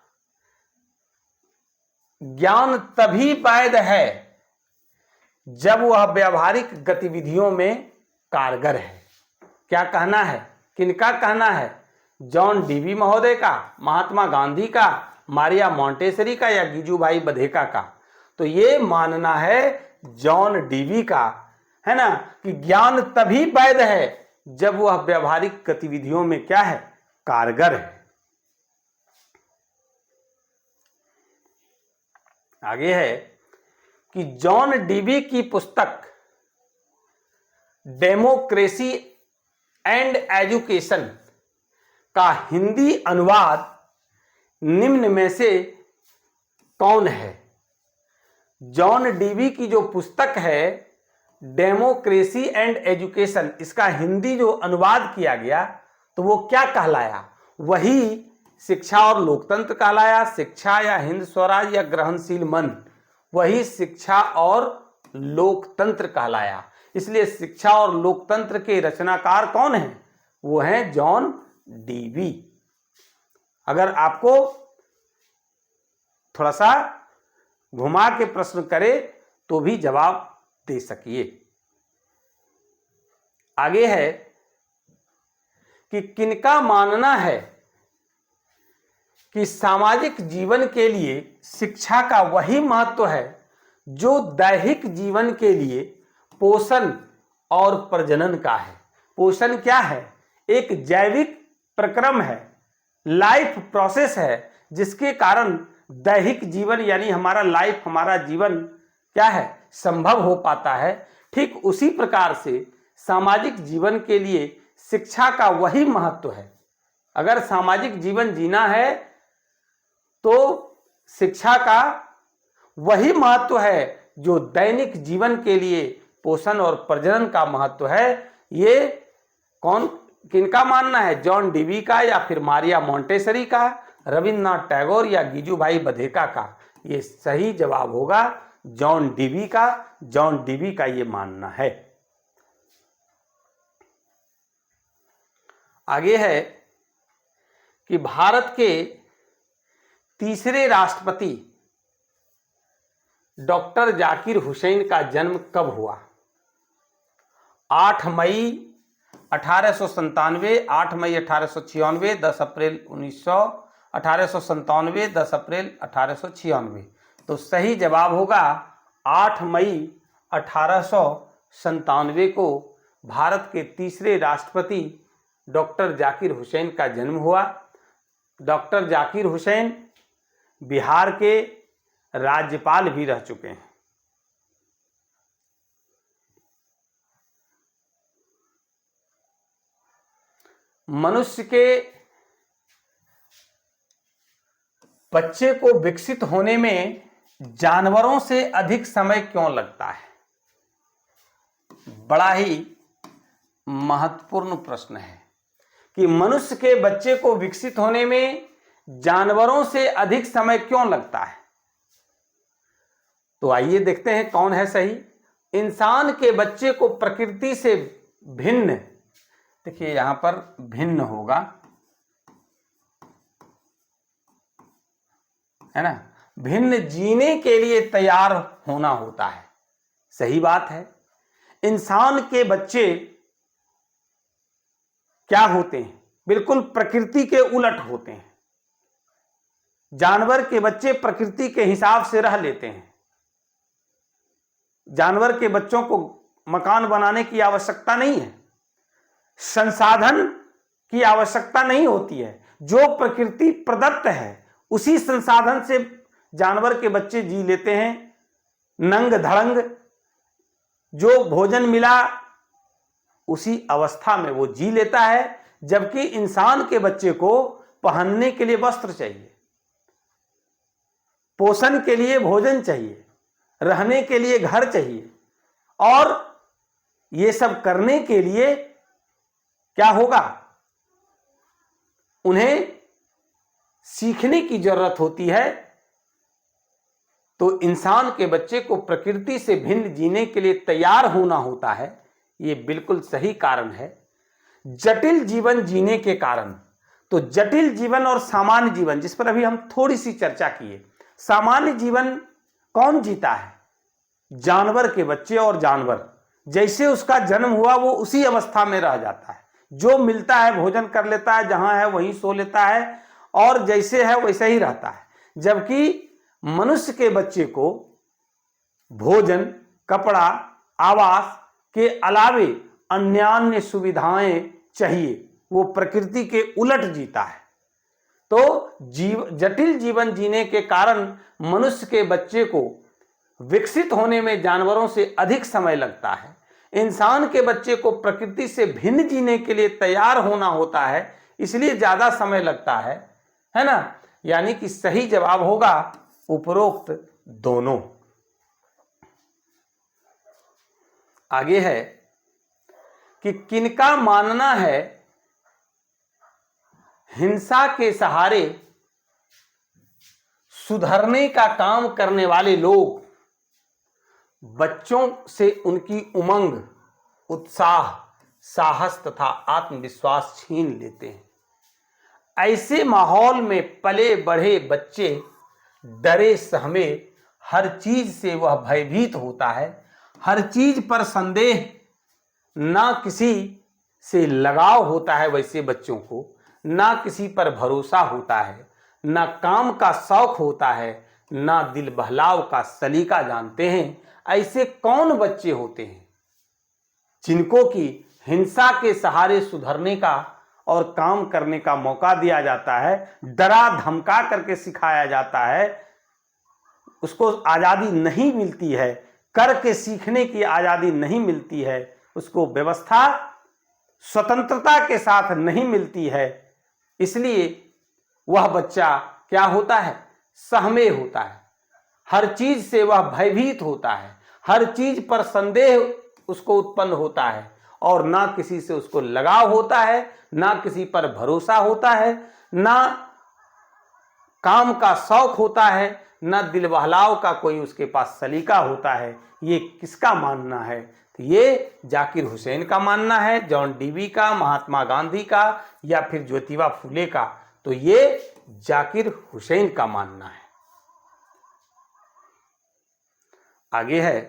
ज्ञान तभी वैध है जब वह व्यावहारिक गतिविधियों में कारगर है? क्या कहना है? किनका कहना है? जॉन डीवी महोदय का, महात्मा गांधी का, मारिया मॉन्टेसरी का या गिजुभाई बधेका का? तो ये मानना है जॉन डीवी का, है ना, कि ज्ञान तभी वैध है जब वह व्यावहारिक गतिविधियों में क्या है? कारगर है। आगे है कि जॉन डीवी की पुस्तक डेमोक्रेसी एंड एजुकेशन का हिंदी अनुवाद निम्न में से कौन है? जॉन डीवी की जो पुस्तक है डेमोक्रेसी एंड एजुकेशन, इसका हिंदी जो अनुवाद किया गया तो वो क्या कहलाया? वही शिक्षा और लोकतंत्र कहलाया। शिक्षा या हिंद स्वराज या ग्रहणशील मन, वही शिक्षा और लोकतंत्र कहलाया। इसलिए शिक्षा और लोकतंत्र के रचनाकार कौन हैं? वो हैं जॉन डीवी। अगर आपको थोड़ा सा घुमा के प्रश्न करे तो भी जवाब दे सकिए। आगे है कि किनका मानना है कि सामाजिक जीवन के लिए शिक्षा का वही महत्व है जो दैहिक जीवन के लिए पोषण और प्रजनन का है? पोषण क्या है? एक जैविक प्रक्रम है, लाइफ प्रोसेस है, जिसके कारण दैहिक जीवन यानी हमारा लाइफ, हमारा जीवन क्या है? संभव हो पाता है। ठीक उसी प्रकार से सामाजिक जीवन के लिए शिक्षा का वही महत्व है। अगर सामाजिक जीवन जीना है तो शिक्षा का वही महत्व है जो दैनिक जीवन के लिए पोषण और प्रजनन का महत्व है। ये कौन, किनका मानना है? जॉन डीवी का या फिर मारिया मॉन्टेसरी का, रविन्द्रनाथ टैगोर या गिजुभाई बधेका का? ये सही जवाब होगा जॉन डीवी का। जॉन डीवी का ये मानना है। आगे है कि भारत के तीसरे राष्ट्रपति डॉक्टर जाकिर हुसैन का जन्म कब हुआ? 8 मई 1897, 8 मई 1896, 10 अप्रैल 1897, 10 अप्रैल 1896। तो सही जवाब होगा 8 मई 1897 को भारत के तीसरे राष्ट्रपति डॉक्टर जाकिर हुसैन का जन्म हुआ। डॉक्टर जाकिर हुसैन बिहार के राज्यपाल भी रह चुके हैं। मनुष्य के बच्चे को विकसित होने में जानवरों से अधिक समय क्यों लगता है? बड़ा ही महत्वपूर्ण प्रश्न है कि मनुष्य के बच्चे को विकसित होने में जानवरों से अधिक समय क्यों लगता है। तो आइए देखते हैं कौन है सही। इंसान के बच्चे को प्रकृति से भिन्न, देखिए यहां पर भिन्न होगा, है ना, भिन्न जीने के लिए तैयार होना होता है। सही बात है। इंसान के बच्चे क्या होते हैं? बिल्कुल प्रकृति के उलट होते हैं। जानवर के बच्चे प्रकृति के हिसाब से रह लेते हैं। जानवर के बच्चों को मकान बनाने की आवश्यकता नहीं है, संसाधन की आवश्यकता नहीं होती है। जो प्रकृति प्रदत्त है उसी संसाधन से जानवर के बच्चे जी लेते हैं। नंग धड़ंग, जो भोजन मिला उसी अवस्था में वो जी लेता है। जबकि इंसान के बच्चे को पहनने के लिए वस्त्र चाहिए, पोषण के लिए भोजन चाहिए, रहने के लिए घर चाहिए, और ये सब करने के लिए क्या होगा? उन्हें सीखने की जरूरत होती है। तो इंसान के बच्चे को प्रकृति से भिन्न जीने के लिए तैयार होना होता है। ये बिल्कुल सही कारण है। जटिल जीवन जीने के कारण, तो जटिल जीवन और सामान्य जीवन, जिस पर अभी हम थोड़ी सी चर्चा किए, सामान्य जीवन कौन जीता है? जानवर के बच्चे। और जानवर जैसे उसका जन्म हुआ वो उसी अवस्था में रह जाता है। जो मिलता है भोजन कर लेता है, जहां है वहीं सो लेता है, और जैसे है वैसे ही रहता है। जबकि मनुष्य के बच्चे को भोजन, कपड़ा, आवास के अलावे अन्यान्य सुविधाएं चाहिए। वो प्रकृति के उलट जीता है। तो जटिल जीवन जीने के कारण मनुष्य के बच्चे को विकसित होने में जानवरों से अधिक समय लगता है। इंसान के बच्चे को प्रकृति से भिन्न जीने के लिए तैयार होना होता है, इसलिए ज्यादा समय लगता है ना। यानी कि सही जवाब होगा उपरोक्त दोनों। आगे है कि किनका मानना है हिंसा के सहारे सुधरने का काम करने वाले लोग बच्चों से उनकी उमंग, उत्साह, साहस तथा आत्मविश्वास छीन लेते हैं। ऐसे माहौल में पले बढ़े बच्चे डरे सहमे, हर चीज से वह भयभीत होता है, हर चीज पर संदेह, ना किसी से लगाव होता है वैसे बच्चों को, ना किसी पर भरोसा होता है, ना काम का शौक होता है, ना दिल बहलाव का सलीका जानते हैं। ऐसे कौन बच्चे होते हैं जिनको कि हिंसा के सहारे सुधरने का और काम करने का मौका दिया जाता है, डरा धमका करके सिखाया जाता है, उसको आजादी नहीं मिलती है, करके सीखने की आजादी नहीं मिलती है, उसको व्यवस्था स्वतंत्रता के साथ नहीं मिलती है। इसलिए वह बच्चा क्या होता है? सहमे होता है, हर चीज से वह भयभीत होता है, हर चीज पर संदेह उसको उत्पन्न होता है, और ना किसी से उसको लगाव होता है, ना किसी पर भरोसा होता है, ना काम का शौक होता है, ना दिल बहलाव का कोई उसके पास सलीका होता है। ये किसका मानना है? तो ये जाकिर हुसैन का मानना है, जॉन डीवी का, महात्मा गांधी का, या फिर ज्योतिबा फूले का? तो ये जाकिर हुसैन का मानना है। आगे है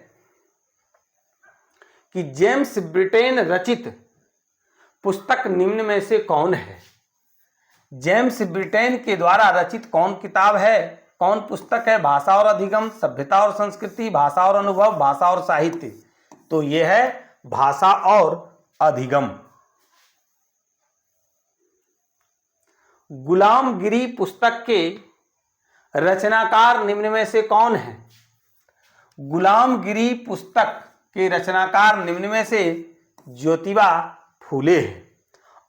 कि जेम्स ब्रिटेन रचित पुस्तक निम्न में से कौन है? जेम्स ब्रिटेन के द्वारा रचित कौन किताब है, कौन पुस्तक है? भाषा और अधिगम, सभ्यता और संस्कृति, भाषा और अनुभव, भाषा और साहित्य। तो यह है भाषा और अधिगम। गुलामगिरी पुस्तक के रचनाकार निम्न में से कौन है? गुलामगिरी पुस्तक के रचनाकार निम्न में से ज्योतिबा फूले है।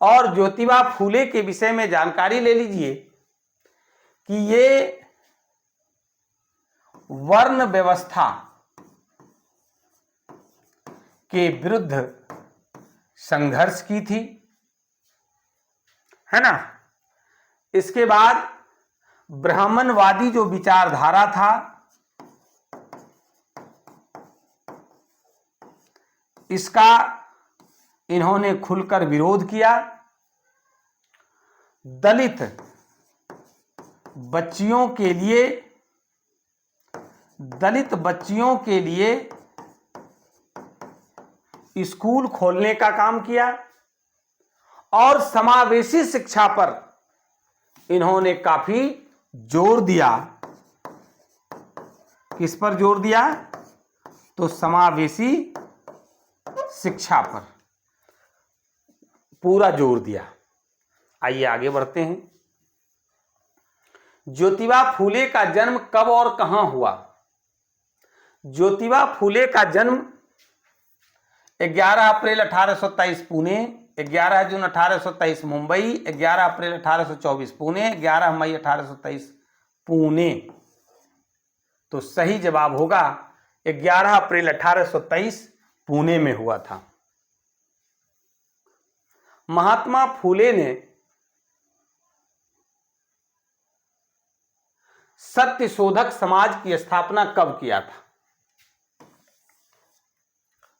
और ज्योतिबा फूले के विषय में जानकारी ले लीजिए कि ये वर्ण व्यवस्था के विरुद्ध संघर्ष की थी, है ना। इसके बाद ब्राह्मणवादी जो विचारधारा था, इसका इन्होंने खुलकर विरोध किया। दलित बच्चियों के लिए स्कूल खोलने का काम किया और समावेशी शिक्षा पर इन्होंने काफी जोर दिया। किस पर जोर दिया? तो समावेशी शिक्षा पर पूरा जोर दिया। आइए आगे बढ़ते हैं। ज्योतिबा फूले का जन्म कब और कहां हुआ? ज्योतिबा फूले का जन्म 11 अप्रैल 1823 पुणे, 11 जून 1823 मुंबई, 11 अप्रैल 1824 पुणे, 11 मई 1823 पुणे। तो सही जवाब होगा 11 अप्रैल 1823 पुणे में हुआ था। महात्मा फूले ने सत्यशोधक समाज की स्थापना कब किया था?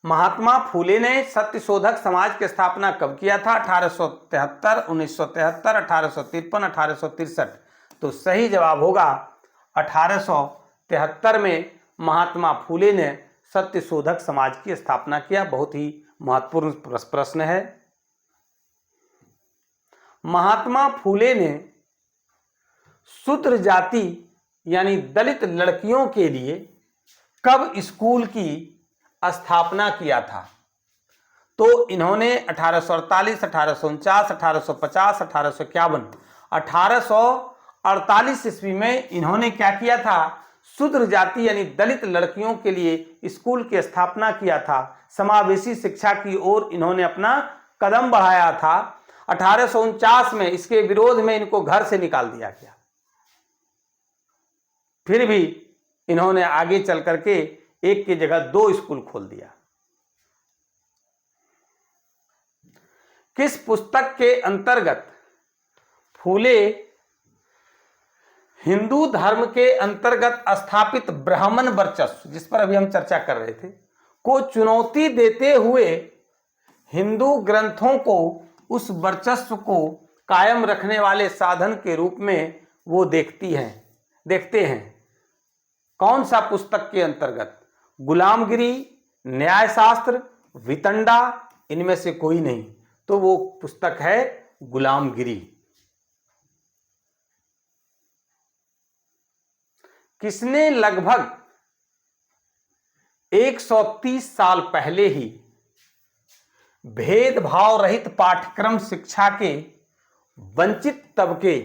महात्मा फूले ने सत्यशोधक समाज की स्थापना कब किया था? 1873, 1973, 1853, 1863। तो सही जवाब होगा 1873 में महात्मा फूले ने सत्यशोधक समाज की स्थापना किया। बहुत ही महत्वपूर्ण प्रश्न है। महात्मा फूले ने शूद्र जाति यानी दलित लड़कियों के लिए कब स्कूल की स्थापना किया था? तो इन्होंने 1848, 1849, 1850, 1851, 1848 ईस्वी में इन्होंने क्या किया था? शूद्र जाति यानी दलित लड़कियों के लिए स्कूल की स्थापना किया था। समावेशी शिक्षा की ओर इन्होंने अपना कदम बढ़ाया था। 1849 में इसके विरोध में इनको घर से निकाल दिया गया। फिर भी इन्होंने आगे चल करके एक की जगह 2 स्कूल खोल दिया। किस पुस्तक के अंतर्गत फूले हिंदू धर्म के अंतर्गत स्थापित ब्राह्मण वर्चस्व, जिस पर अभी हम चर्चा कर रहे थे, को चुनौती देते हुए हिंदू ग्रंथों को उस वर्चस्व को कायम रखने वाले साधन के रूप में वो देखते हैं? कौन सा पुस्तक के अंतर्गत? गुलामगिरी, न्यायशास्त्र, वितंडा, इनमें से कोई नहीं। तो वो पुस्तक है गुलामगिरी। किसने लगभग 130 साल पहले ही भेदभाव रहित पाठ्यक्रम शिक्षा के वंचित तबके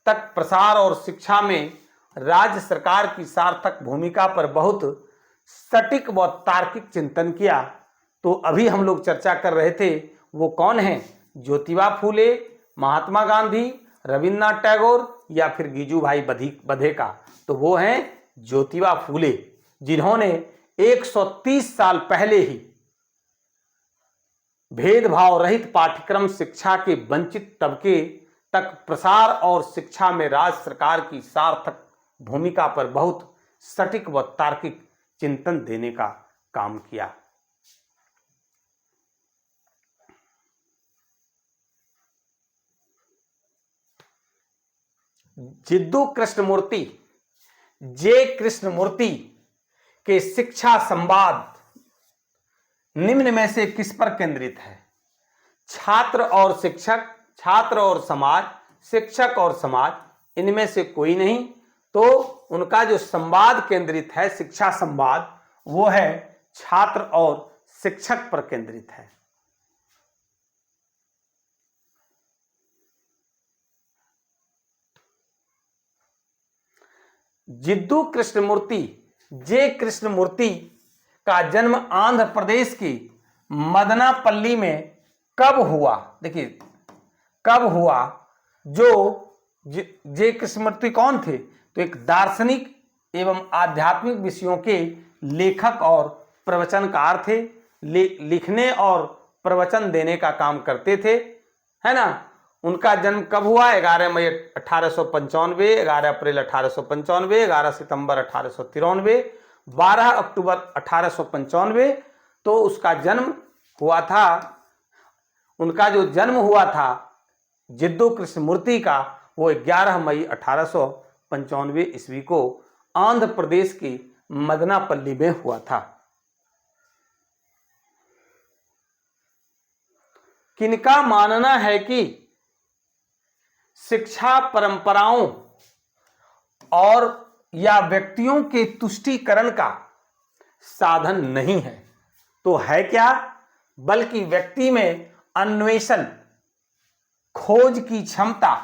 तक प्रसार और शिक्षा में राज्य सरकार की सार्थक भूमिका पर बहुत सटीक व तार्किक चिंतन किया? तो अभी हम लोग चर्चा कर रहे थे, वो कौन है? ज्योतिबा फूले, महात्मा गांधी, रविन्द्रनाथ टैगोर या फिर गिजुभाई बधेका? तो वो हैं ज्योतिबा फूले, जिन्होंने 130 साल पहले ही भेदभाव रहित पाठ्यक्रम शिक्षा के वंचित तबके तक प्रसार और शिक्षा में राज्य सरकार की सार्थक भूमिका पर बहुत सटीक व तार्किक चिंतन देने का काम किया। जिद्दू कृष्णमूर्ति, जे कृष्णमूर्ति के शिक्षा संवाद निम्न में से किस पर केंद्रित है? छात्र और शिक्षक, छात्र और समाज, शिक्षक और समाज, इनमें से कोई नहीं। तो उनका जो संवाद केंद्रित है, शिक्षा संवाद, वो है छात्र और शिक्षक पर केंद्रित है। जिद्दू कृष्णमूर्ति, जे कृष्णमूर्ति का जन्म आंध्र प्रदेश की मदनापल्ली में कब हुआ? देखिए कब हुआ। जो जे कृष्णमूर्ति कौन थे? तो एक दार्शनिक एवं आध्यात्मिक विषयों के लेखक और प्रवचनकार थे। लिखने और प्रवचन देने का काम करते थे, है ना। उनका जन्म कब हुआ? 11 मई 1895, 11 अप्रैल 1895, 11 सितंबर 1893, 12 अक्टूबर 1895, तो उसका जन्म हुआ था, उनका जो जन्म हुआ था जिद्दू कृष्णमूर्ति का, वो 11 मई 1895 ईस्वी को आंध्र प्रदेश की मदनापल्ली में हुआ था। किनका मानना है कि शिक्षा परंपराओं और या व्यक्तियों के तुष्टीकरण का साधन नहीं है, तो है क्या, बल्कि व्यक्ति में अन्वेषण, खोज की क्षमता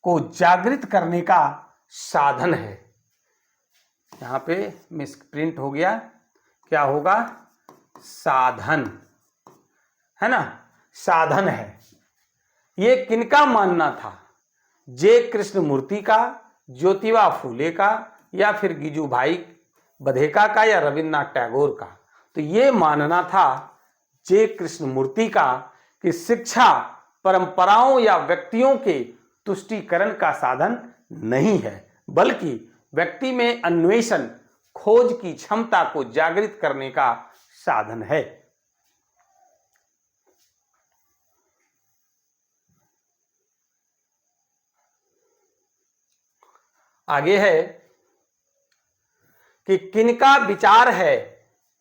को जागृत करने का साधन है। यहां पे मिसप्रिंट हो गया, क्या होगा, साधन, है ना, साधन है। ये किनका मानना था, जे कृष्णमूर्ति का, ज्योतिबा फूले का, या फिर गिजुभाई बधेका का, या रविन्द्रनाथ टैगोर का? तो ये मानना था जे कृष्णमूर्ति का कि शिक्षा परंपराओं या व्यक्तियों के तुष्टीकरण का साधन नहीं है, बल्कि व्यक्ति में अन्वेषण, खोज की क्षमता को जागृत करने का साधन है। आगे है कि किनका विचार है,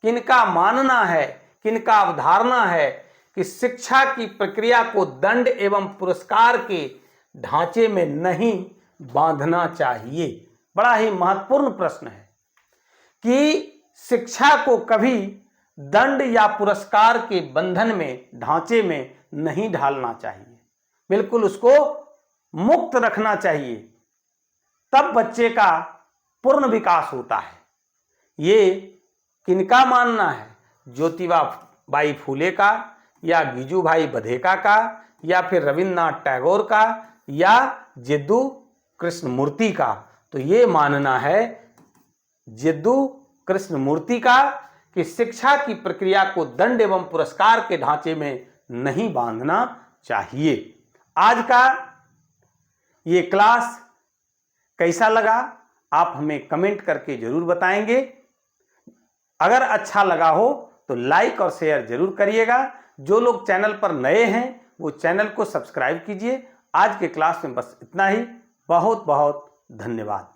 किनका मानना है, किनका अवधारणा है कि शिक्षा की प्रक्रिया को दंड एवं पुरस्कार के ढांचे में नहीं बांधना चाहिए। बड़ा ही महत्वपूर्ण प्रश्न है कि शिक्षा को कभी दंड या पुरस्कार के बंधन में, ढांचे में नहीं ढालना चाहिए, बिल्कुल उसको मुक्त रखना चाहिए, तब बच्चे का पूर्ण विकास होता है। ये किनका मानना है, ज्योतिबा बाई फूले का, या गिजुभाई बधेका का, या फिर रविन्द्रनाथ टैगोर का, या जिद्दू कृष्णमूर्ति का? तो ये मानना है जिद्दू कृष्णमूर्ति का कि शिक्षा की प्रक्रिया को दंड एवं पुरस्कार के ढांचे में नहीं बांधना चाहिए। आज का ये क्लास कैसा लगा, आप हमें कमेंट करके जरूर बताएंगे। अगर अच्छा लगा हो तो लाइक और शेयर जरूर करिएगा। जो लोग चैनल पर नए हैं वो चैनल को सब्सक्राइब कीजिए। आज के क्लास में बस इतना ही। बहुत बहुत धन्यवाद।